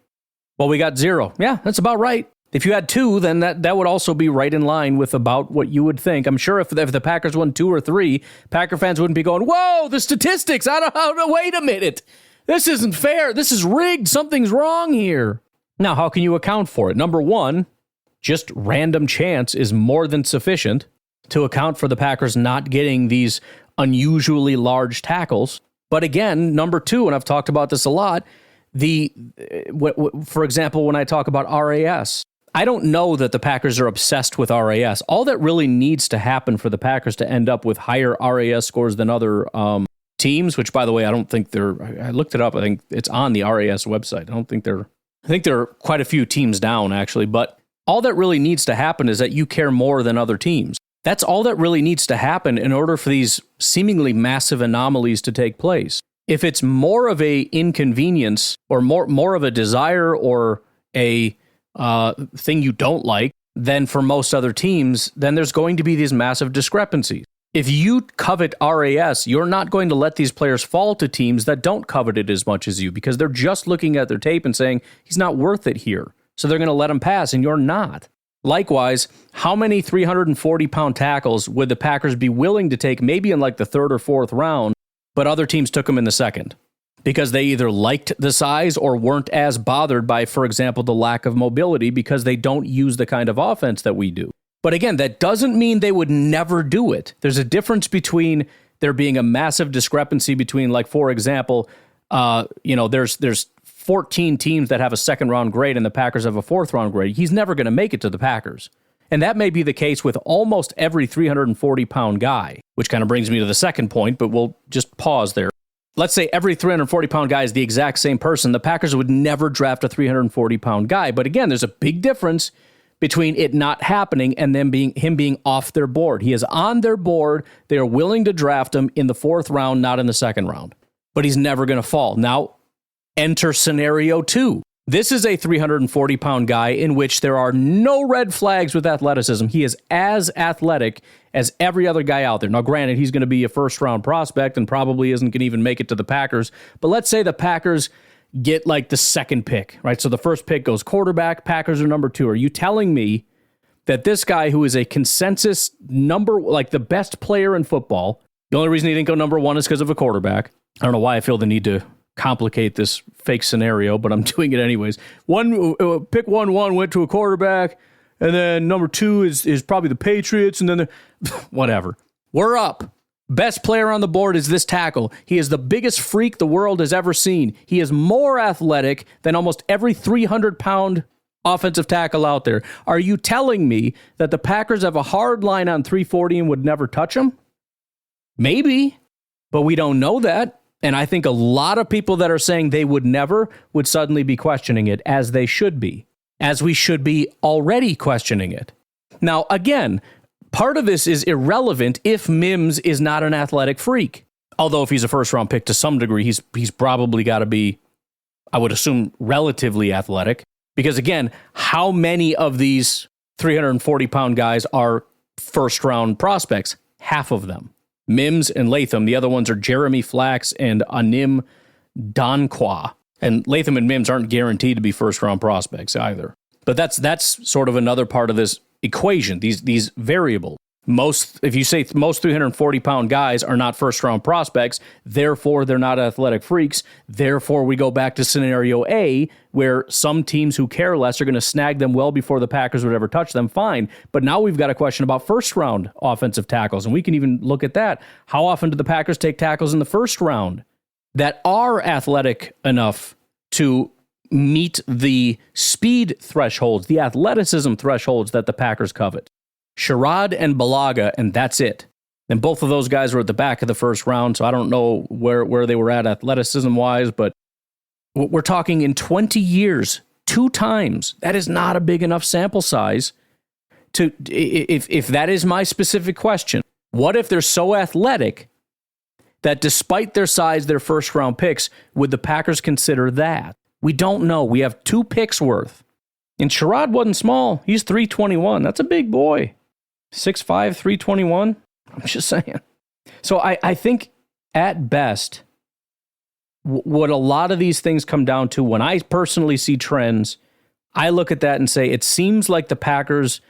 Speaker 4: Well, we got 0. Yeah, that's about right. If you had 2, then that would also be right in line with about what you would think. I'm sure if the Packers won 2 or 3, Packer fans wouldn't be going, whoa, the statistics, wait a minute. This isn't fair. This is rigged. Something's wrong here. Now, how can you account for it? Number one, just random chance is more than sufficient to account for the Packers not getting these unusually large tackles. But again, number two, and I've talked about this a lot, for example, when I talk about RAS, I don't know that the Packers are obsessed with RAS. All that really needs to happen for the Packers to end up with higher RAS scores than other teams, which, by the way, I don't think I looked it up. I think it's on the RAS website. I think there are quite a few teams down, actually. But All that really needs to happen is that you care more than other teams. That's all that really needs to happen in order for these seemingly massive anomalies to take place. If it's more of a inconvenience or more of a desire or a thing you don't like than for most other teams, then there's going to be these massive discrepancies. If you covet RAS, you're not going to let these players fall to teams that don't covet it as much as you because they're just looking at their tape and saying, he's not worth it here. So they're going to let him pass, and you're not. Likewise, how many 340-pound tackles would the Packers be willing to take maybe in like the third or fourth round, but other teams took them in the second? Because they either liked the size or weren't as bothered by, for example, the lack of mobility because they don't use the kind of offense that we do. But again, that doesn't mean they would never do it. There's a difference between there being a massive discrepancy between, like, for example, there's 14 teams that have a second-round grade and the Packers have a fourth-round grade. He's never going to make it to the Packers. And that may be the case with almost every 340-pound guy, which kind of brings me to the second point, but we'll just pause there. Let's say every 340-pound guy is the exact same person. The Packers would never draft a 340-pound guy. But again, there's a big difference between it not happening and them him being off their board. He is on their board. They are willing to draft him in the fourth round, not in the second round. But he's never going to fall. Now, enter scenario 2. This is a 340-pound guy in which there are no red flags with athleticism. He is as athletic as every other guy out there. Now, granted, he's going to be a first-round prospect and probably isn't going to even make it to the Packers. But let's say the Packers get like the second pick, right? So the first pick goes quarterback, Packers are number 2. Are you telling me that this guy who is a consensus the best player in football, the only reason he didn't go number 1 is because of a quarterback? I don't know why I feel the need to complicate this fake scenario, but I'm doing it anyways. Pick 1 went to a quarterback, and then number 2 is probably the Patriots, and then whatever. We're up. Best player on the board is this tackle. He is the biggest freak the world has ever seen. He is more athletic than almost every 300-pound offensive tackle out there. Are you telling me that the Packers have a hard line on 340 and would never touch him? Maybe, but we don't know that. And I think a lot of people that are saying they would never would suddenly be questioning it, as they should be, as we should be already questioning it. Now, again, part of this is irrelevant if Mims is not an athletic freak. Although if he's a first-round pick to some degree, he's probably got to be, I would assume, relatively athletic. Because again, how many of these 340-pound guys are first-round prospects? Half of them. Mims and Latham. The other ones are Jeremy Flax and Anim Donqua. And Latham and Mims aren't guaranteed to be first-round prospects either. But that's sort of another part of this equation, these variables. If you say most 340-pound guys are not first-round prospects, therefore they're not athletic freaks, therefore we go back to scenario A, where some teams who care less are going to snag them well before the Packers would ever touch them, fine. But now we've got a question about first-round offensive tackles, and we can even look at that. How often do the Packers take tackles in the first round that are athletic enough to meet the speed thresholds, the athleticism thresholds that the Packers covet? Sherrod and Balaga, and that's it. And both of those guys were at the back of the first round, so I don't know where they were at athleticism-wise, but we're talking in 20 years, 2 times. That is not a big enough sample size to, if that is my specific question. What if they're so athletic that despite their size, their first-round picks, would the Packers consider that? We don't know. We have 2 picks worth. And Sherrod wasn't small. He's 321. That's a big boy. 6'5", 321. I'm just saying. So I think at best, what a lot of these things come down to, when I personally see trends, I look at that and say, it seems like the Packers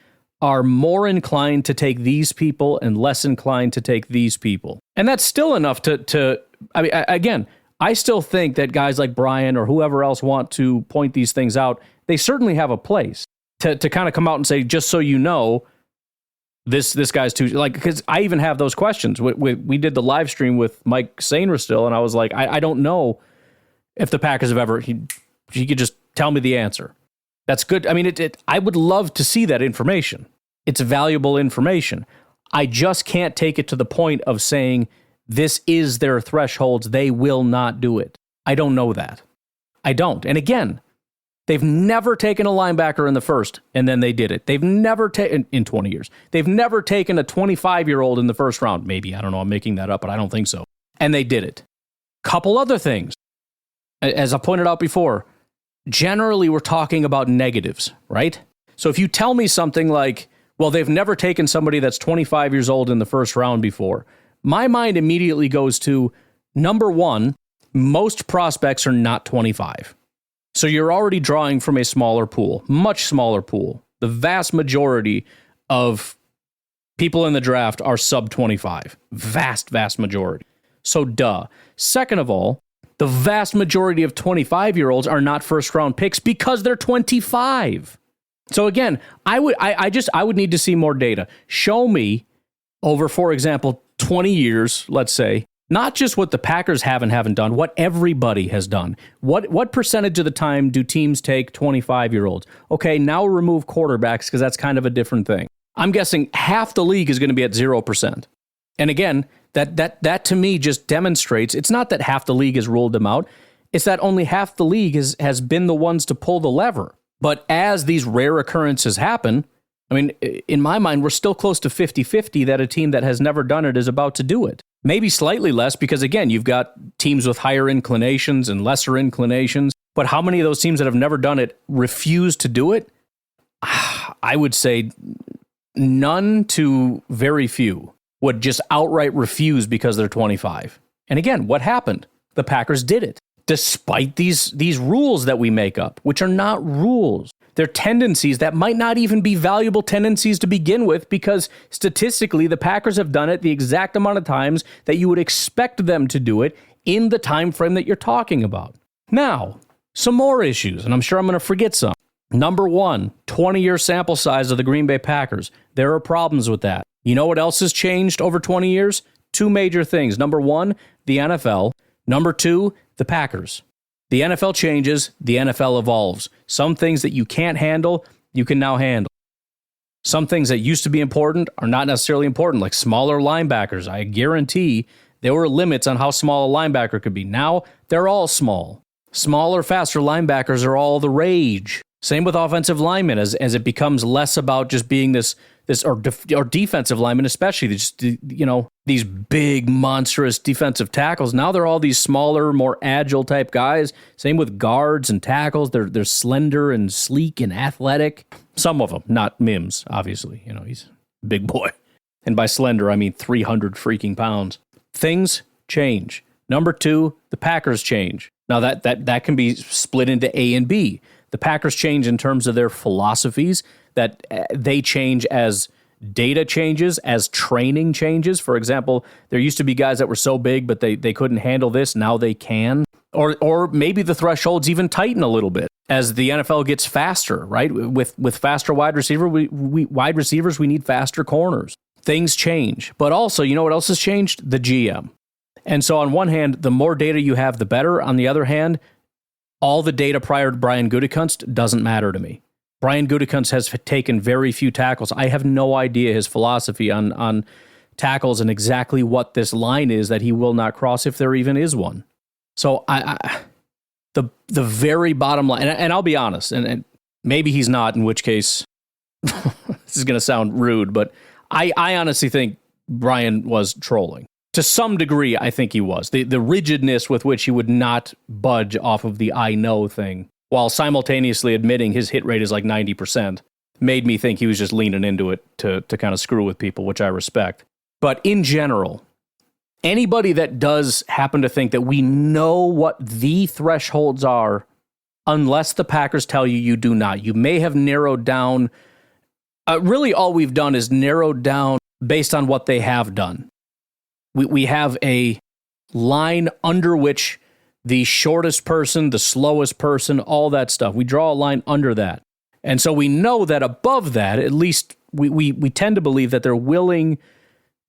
Speaker 4: are more inclined to take these people and less inclined to take these people. And that's still enough to I mean, again, I still think that guys like Brian or whoever else want to point these things out, they certainly have a place to kind of come out and say, just so you know, this guy's too, like, because I even have those questions. We did the live stream with Mike Sainristil, and I was like, I don't know if the Packers have ever, he could just tell me the answer. That's good. I mean, I would love to see that information. It's valuable information. I just can't take it to the point of saying this is their thresholds. They will not do it. I don't know that. I don't. And again, They've never taken a linebacker in the first, and then they did it. They've never taken, in 20 years, they've never taken a 25-year-old in the first round. Maybe, I don't know, I'm making that up, but I don't think so. And they did it. Couple other things. As I pointed out before, generally we're talking about negatives, right? So if you tell me something like, well, they've never taken somebody that's 25 years old in the first round before, my mind immediately goes to, number one, most prospects are not 25. So you're already drawing from a smaller pool, much smaller pool. The vast majority of people in the draft are sub 25. Vast majority. So duh. Second of all, the vast majority of 25-year-olds are not first-round picks because they're 25. So again, I would need to see more data. Show me over, for example, 20 years, let's say, not just what the Packers haven't done, what everybody has done. What percentage of the time do teams take 25-year-olds? Okay, now remove quarterbacks because that's kind of a different thing. I'm guessing half the league is going to be at 0%. And again, that to me just demonstrates, it's not that half the league has ruled them out, it's that only half the league has been the ones to pull the lever. But as these rare occurrences happen, I mean, in my mind, we're still close to 50-50 that a team that has never done it is about to do it. Maybe slightly less because, again, you've got teams with higher inclinations and lesser inclinations. But how many of those teams that have never done it refuse to do it? I would say none to very few would just outright refuse because they're 25. And again, what happened? The Packers did it. Despite these rules that we make up, which are not rules. They're tendencies that might not even be valuable tendencies to begin with, because statistically, the Packers have done it the exact amount of times that you would expect them to do it in the time frame that you're talking about. Now, some more issues, and I'm sure I'm going to forget some. Number one, 20-year sample size of the Green Bay Packers. There are problems with that. You know what else has changed over 20 years? Two major things. Number one, the NFL. Number two, the Packers. The NFL changes, the NFL evolves. Some things that you can't handle, you can now handle. Some things that used to be important are not necessarily important, like smaller linebackers. I guarantee there were limits on how small a linebacker could be. Now, they're all small. Smaller, faster linebackers are all the rage. Same with offensive linemen, as it becomes less about just being this or defensive linemen, especially these big, monstrous defensive tackles. Now they're all these smaller, more agile type guys. Same with guards and tackles. They're slender and sleek and athletic. Some of them, not Mims, obviously. He's a big boy. And by slender, I mean 300 freaking pounds. Things change. Number two, the Packers change. Now that can be split into A and B. The Packers change in terms of their philosophies, that they change as data changes, as training changes. For example, there used to be guys that were so big, but they couldn't handle this. Now they can. Or maybe the thresholds even tighten a little bit as the NFL gets faster, right? With faster wide receivers, we need faster corners. Things change. But also, you know what else has changed? The GM. And so on one hand, the more data you have, the better. On the other hand, all the data prior to Brian Gutekunst doesn't matter to me. Brian Gutekunst has taken very few tackles. I have no idea his philosophy on tackles and exactly what this line is that he will not cross, if there even is one. So the very bottom line, and I'll be honest, and maybe he's not, in which case this is going to sound rude, but I honestly think Brian was trolling. To some degree, I think he was. The rigidness with which he would not budge off of the I know thing, while simultaneously admitting his hit rate is like 90%, made me think he was just leaning into it to kind of screw with people, which I respect. But in general, anybody that does happen to think that we know what the thresholds are, unless the Packers tell you you do not, you may have narrowed down. Really, all we've done is narrowed down based on what they have done. We have a line under which the shortest person, the slowest person, all that stuff, we draw a line under that. And so we know that above that, at least we tend to believe that they're willing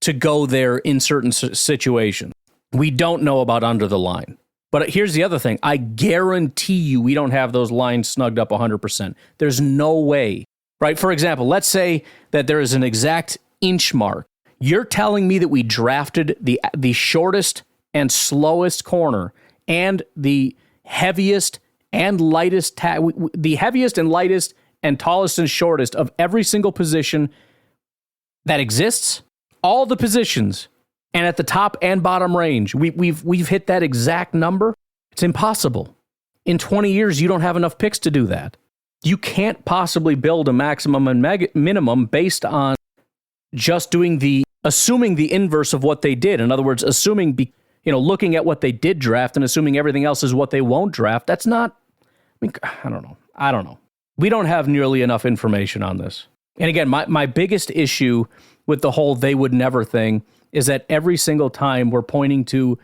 Speaker 4: to go there in certain situations. We don't know about under the line. But here's the other thing. I guarantee you we don't have those lines snugged up 100%. There's no way, right? For example, let's say that there is an exact inch mark. You're telling me that we drafted the shortest and slowest corner and the heaviest and lightest, the heaviest and lightest and tallest and shortest of every single position that exists, all the positions, and at the top and bottom range. We've hit that exact number. It's impossible. In 20 years, you don't have enough picks to do that. You can't possibly build a maximum and minimum based on just assuming the inverse of what they did. In other words, assuming, looking at what they did draft and assuming everything else is what they won't draft. That's not, I don't know. We don't have nearly enough information on this. And again, my biggest issue with the whole they would never thing is that every single time we're pointing to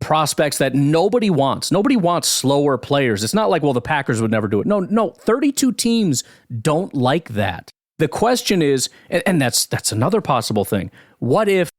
Speaker 4: prospects that nobody wants. Nobody wants slower players. It's not like, well, the Packers would never do it. No, 32 teams don't like that. The question is, and that's another possible thing. What if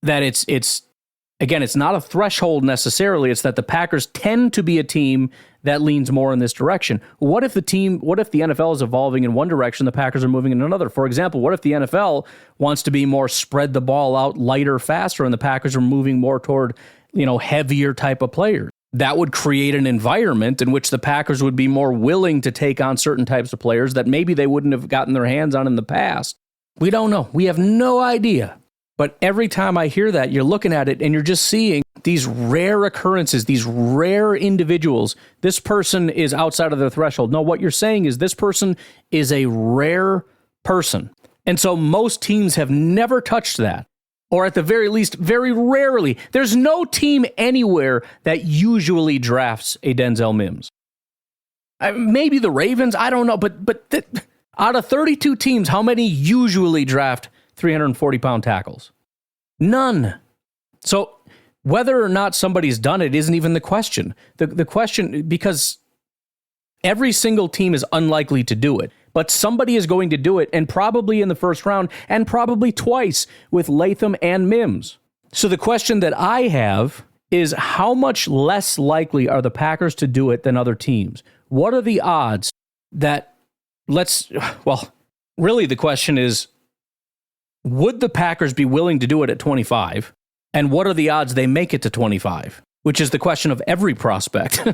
Speaker 4: that it's not a threshold necessarily. It's that the Packers tend to be a team that leans more in this direction. What if the NFL is evolving in one direction, the Packers are moving in another? For example, what if the NFL wants to be more spread the ball out, lighter, faster, and the Packers are moving more toward, heavier type of players? That would create an environment in which the Packers would be more willing to take on certain types of players that maybe they wouldn't have gotten their hands on in the past. We don't know. We have no idea. But every time I hear that, you're looking at it and you're just seeing these rare occurrences, these rare individuals. This person is outside of their threshold. No, what you're saying is this person is a rare person. And so most teams have never touched that. Or at the very least, very rarely. There's no team anywhere that usually drafts a Denzel Mims. Maybe the Ravens, I don't know. But out of 32 teams, how many usually draft 340-pound tackles? None. So whether or not somebody's done it isn't even the question. The question, because every single team is unlikely to do it, but somebody is going to do it, and probably in the first round, and probably twice with Latham and Mims. So the question that I have is, how much less likely are the Packers to do it than other teams? What are the odds that really the question is, would the Packers be willing to do it at 25? And what are the odds they make it to 25? Which is the question of every prospect.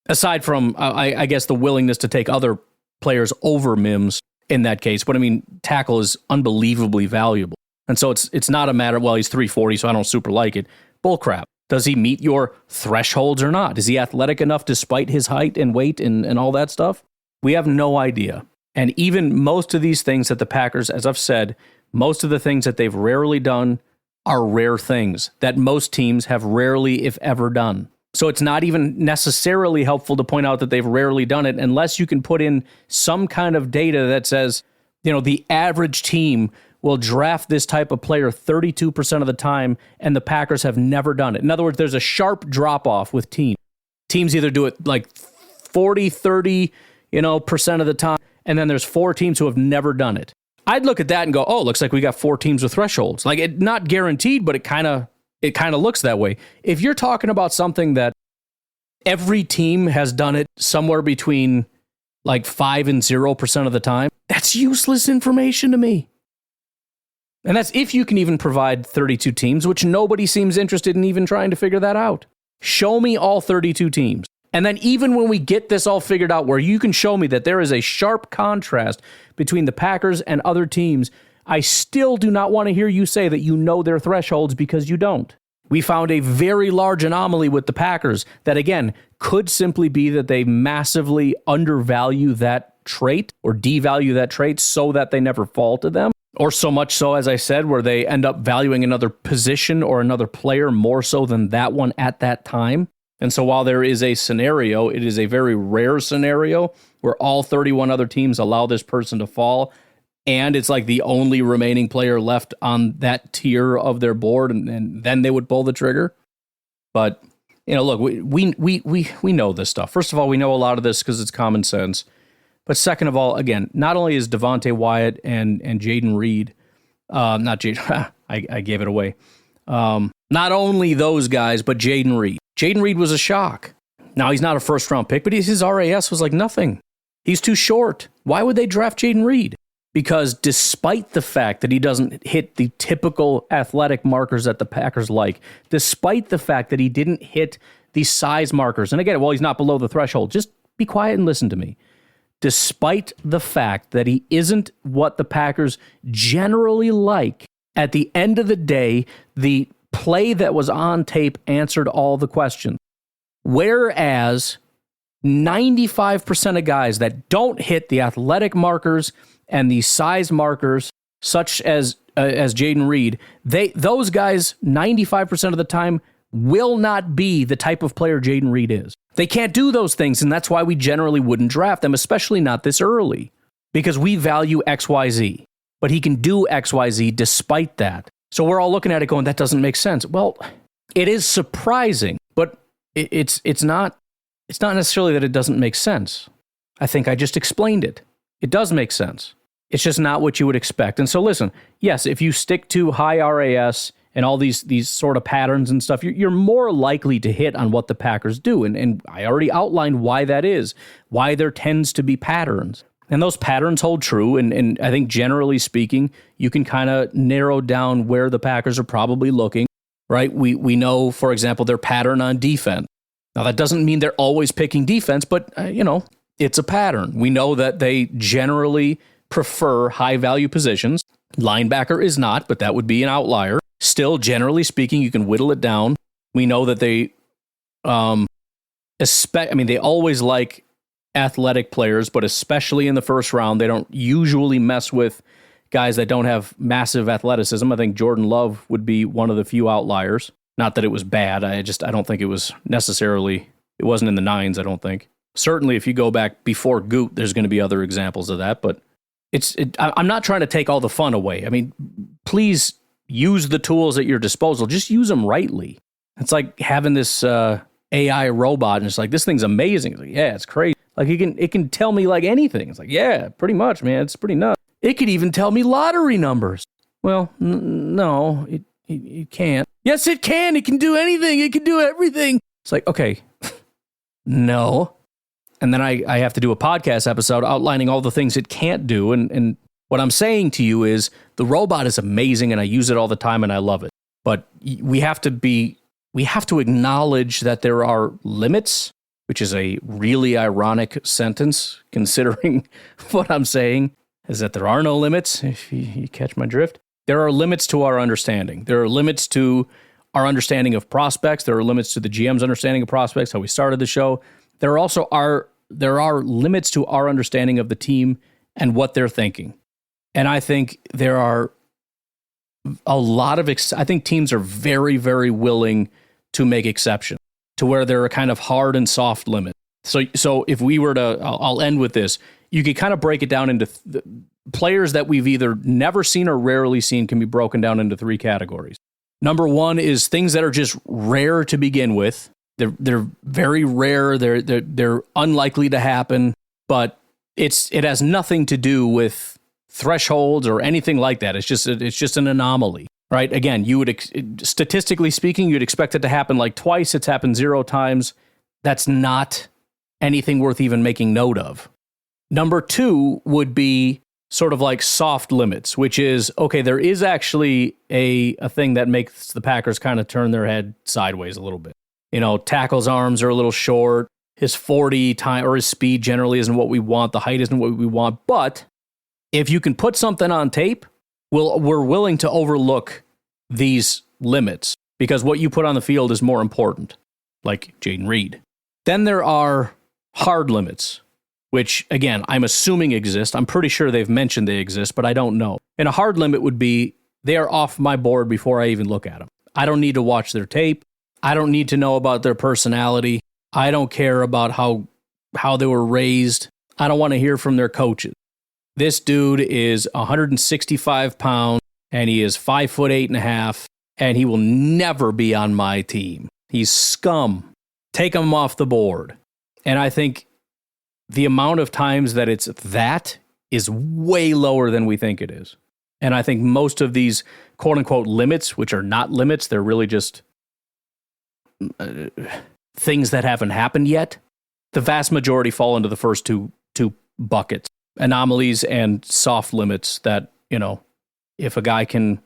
Speaker 4: Aside from, I guess, the willingness to take other players over Mims in that case. But I mean, tackle is unbelievably valuable. And so it's not a matter, well, he's 340, so I don't super like it. Bullcrap. Does he meet your thresholds or not? Is he athletic enough despite his height and weight and all that stuff? We have no idea. And even most of these things that the Packers, as I've said, most of the things that they've rarely done are rare things that most teams have rarely, if ever, done. So it's not even necessarily helpful to point out that they've rarely done it unless you can put in some kind of data that says, the average team will draft this type of player 32% of the time, and the Packers have never done it. In other words, there's a sharp drop-off with teams. Teams either do it like 40, 30, percent of the time, and then there's 4 teams who have never done it. I'd look at that and go, oh, looks like we got 4 teams with thresholds. Like, it not guaranteed, but it kind of looks that way. If you're talking about something that every team has done it somewhere between like 5 and 0% of the time, that's useless information to me. And that's if you can even provide 32 teams, which nobody seems interested in even trying to figure that out. Show me all 32 teams. And then even when we get this all figured out, where you can show me that there is a sharp contrast between the Packers and other teams, I still do not want to hear you say that you know their thresholds, because you don't. We found a very large anomaly with the Packers that, again, could simply be that they massively undervalue that trait or devalue that trait so that they never fall to them. Or so much so, as I said, where they end up valuing another position or another player more so than that one at that time. And so while there is a scenario, it is a very rare scenario where all 31 other teams allow this person to fall, and it's like the only remaining player left on that tier of their board, and then they would pull the trigger. But, look, we know this stuff. First of all, we know a lot of this because it's common sense. But second of all, again, not only is Devontae Wyatt and Jayden Reed, not Jayden, I gave it away. Not only those guys, but Jayden Reed. Jayden Reed was a shock. Now, he's not a first-round pick, but his RAS was like nothing. He's too short. Why would they draft Jayden Reed? Because despite the fact that he doesn't hit the typical athletic markers that the Packers like, despite the fact that he didn't hit these size markers. And again, well, he's not below the threshold. Just be quiet and listen to me. Despite the fact that he isn't what the Packers generally like, at the end of the day, the play that was on tape answered all the questions. Whereas 95% of guys that don't hit the athletic markers and the size markers, such as Jayden Reed, those guys 95% of the time will not be the type of player Jayden Reed is. They can't do those things, and that's why we generally wouldn't draft them, especially not this early, because we value XYZ. But he can do XYZ despite that. So we're all looking at it going, that doesn't make sense. Well, it is surprising, but it's not necessarily that it doesn't make sense. I think I just explained it. It does make sense. It's just not what you would expect. And so listen, yes, if you stick to high RAS and all these sort of patterns and stuff, you're more likely to hit on what the Packers do. And I already outlined why that is, why there tends to be patterns. And those patterns hold true. And I think generally speaking, you can kind of narrow down where the Packers are probably looking, right? We know, for example, their pattern on defense. Now, that doesn't mean they're always picking defense, but, it's a pattern. We know that they generally prefer high-value positions. Linebacker is not, but that would be an outlier. Still, generally speaking, you can whittle it down. We know that they, they always like athletic players, but especially in the first round, they don't usually mess with guys that don't have massive athleticism. I think Jordan Love would be one of the few outliers. Not that it was bad. I don't think it was necessarily, it wasn't in the nines, I don't think. Certainly, if you go back before Goot, there's going to be other examples of that, but I'm not trying to take all the fun away. I mean, please use the tools at your disposal. Just use them rightly. It's like having this AI robot, and it's like, this thing's amazing. It's like, yeah, it's crazy. Like, it can tell me like anything. It's like, yeah, pretty much, man. It's pretty nuts. It could even tell me lottery numbers. Well, no, it can't. Yes, it can. It can do anything. It can do everything. It's like, okay, no. And then I have to do a podcast episode outlining all the things it can't do. And what I'm saying to you is the robot is amazing and I use it all the time and I love it. But we have to acknowledge that there are limits, which is a really ironic sentence considering what I'm saying, is that there are no limits, if you catch my drift. There are limits to our understanding. There are limits to our understanding of prospects. There are limits to the GM's understanding of prospects, how we started the show. There are limits to our understanding of the team and what they're thinking. And I think there are a lot of, I think teams are very, very willing to make exceptions to where there are kind of hard and soft limits. So if we were to, I'll end with this, you could kind of break it down into players that we've either never seen or rarely seen can be broken down into three categories. Number one is things that are just rare to begin with. They're very rare. They're unlikely to happen, but it has nothing to do with thresholds or anything like that. It's just an anomaly, right? Again, you would statistically speaking, you'd expect it to happen like twice. It's happened 0 times. That's not anything worth even making note of. Number two would be sort of like soft limits, which is, okay, there is actually a thing that makes the Packers kind of turn their head sideways a little bit. Tackle's arms are a little short. His 40 time or his speed generally isn't what we want. The height isn't what we want. But if you can put something on tape, we're willing to overlook these limits because what you put on the field is more important, like Jayden Reed. Then there are hard limits, which, again, I'm assuming exist. I'm pretty sure they've mentioned they exist, but I don't know. And a hard limit would be they are off my board before I even look at them. I don't need to watch their tape. I don't need to know about their personality. I don't care about how they were raised. I don't want to hear from their coaches. This dude is 165 pounds, and he is 5'8.5", and he will never be on my team. He's scum. Take him off the board. And I think the amount of times that it's that is way lower than we think it is. And I think most of these quote-unquote limits, which are not limits, they're really just things that haven't happened yet, the vast majority fall into the first two buckets. Anomalies and soft limits that, if a guy can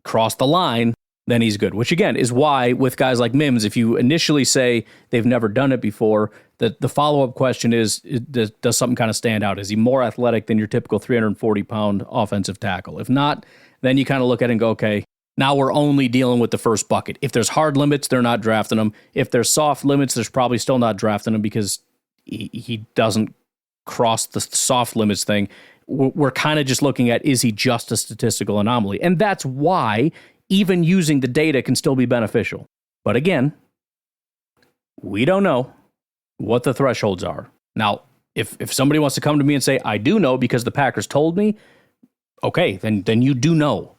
Speaker 4: cross the line, then he's good. Which, again, is why with guys like Mims, if you initially say they've never done it before, the follow-up question is, does something kind of stand out? Is he more athletic than your typical 340-pound offensive tackle? If not, then you kind of look at it and go, okay, now we're only dealing with the first bucket. If there's hard limits, they're not drafting him. If there's soft limits, there's probably still not drafting him because he doesn't cross the soft limits thing. We're kind of just looking at, is he just a statistical anomaly? And that's why even using the data can still be beneficial. But again, we don't know what the thresholds are. Now, if somebody wants to come to me and say, I do know because the Packers told me, okay, then you do know.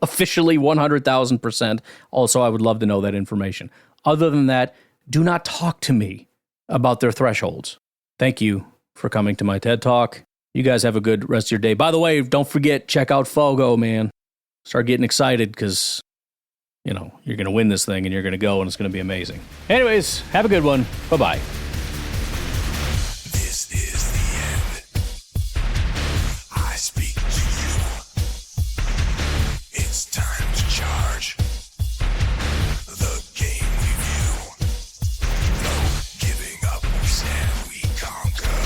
Speaker 4: Officially 100,000%. Also, I would love to know that information. Other than that, do not talk to me about their thresholds. Thank you for coming to my TED Talk. You guys have a good rest of your day. By the way, don't forget, check out Fogo, man. Start getting excited because, you're going to win this thing and you're going to go and it's going to be amazing. Anyways, have a good one. Bye-bye.
Speaker 1: This is the end. I speak to you. It's time to charge. The game we view. No giving up, we stand, we conquer.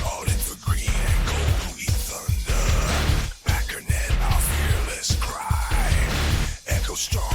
Speaker 1: All in for green and gold, we thunder. Packernet, our fearless cry. Echo strong.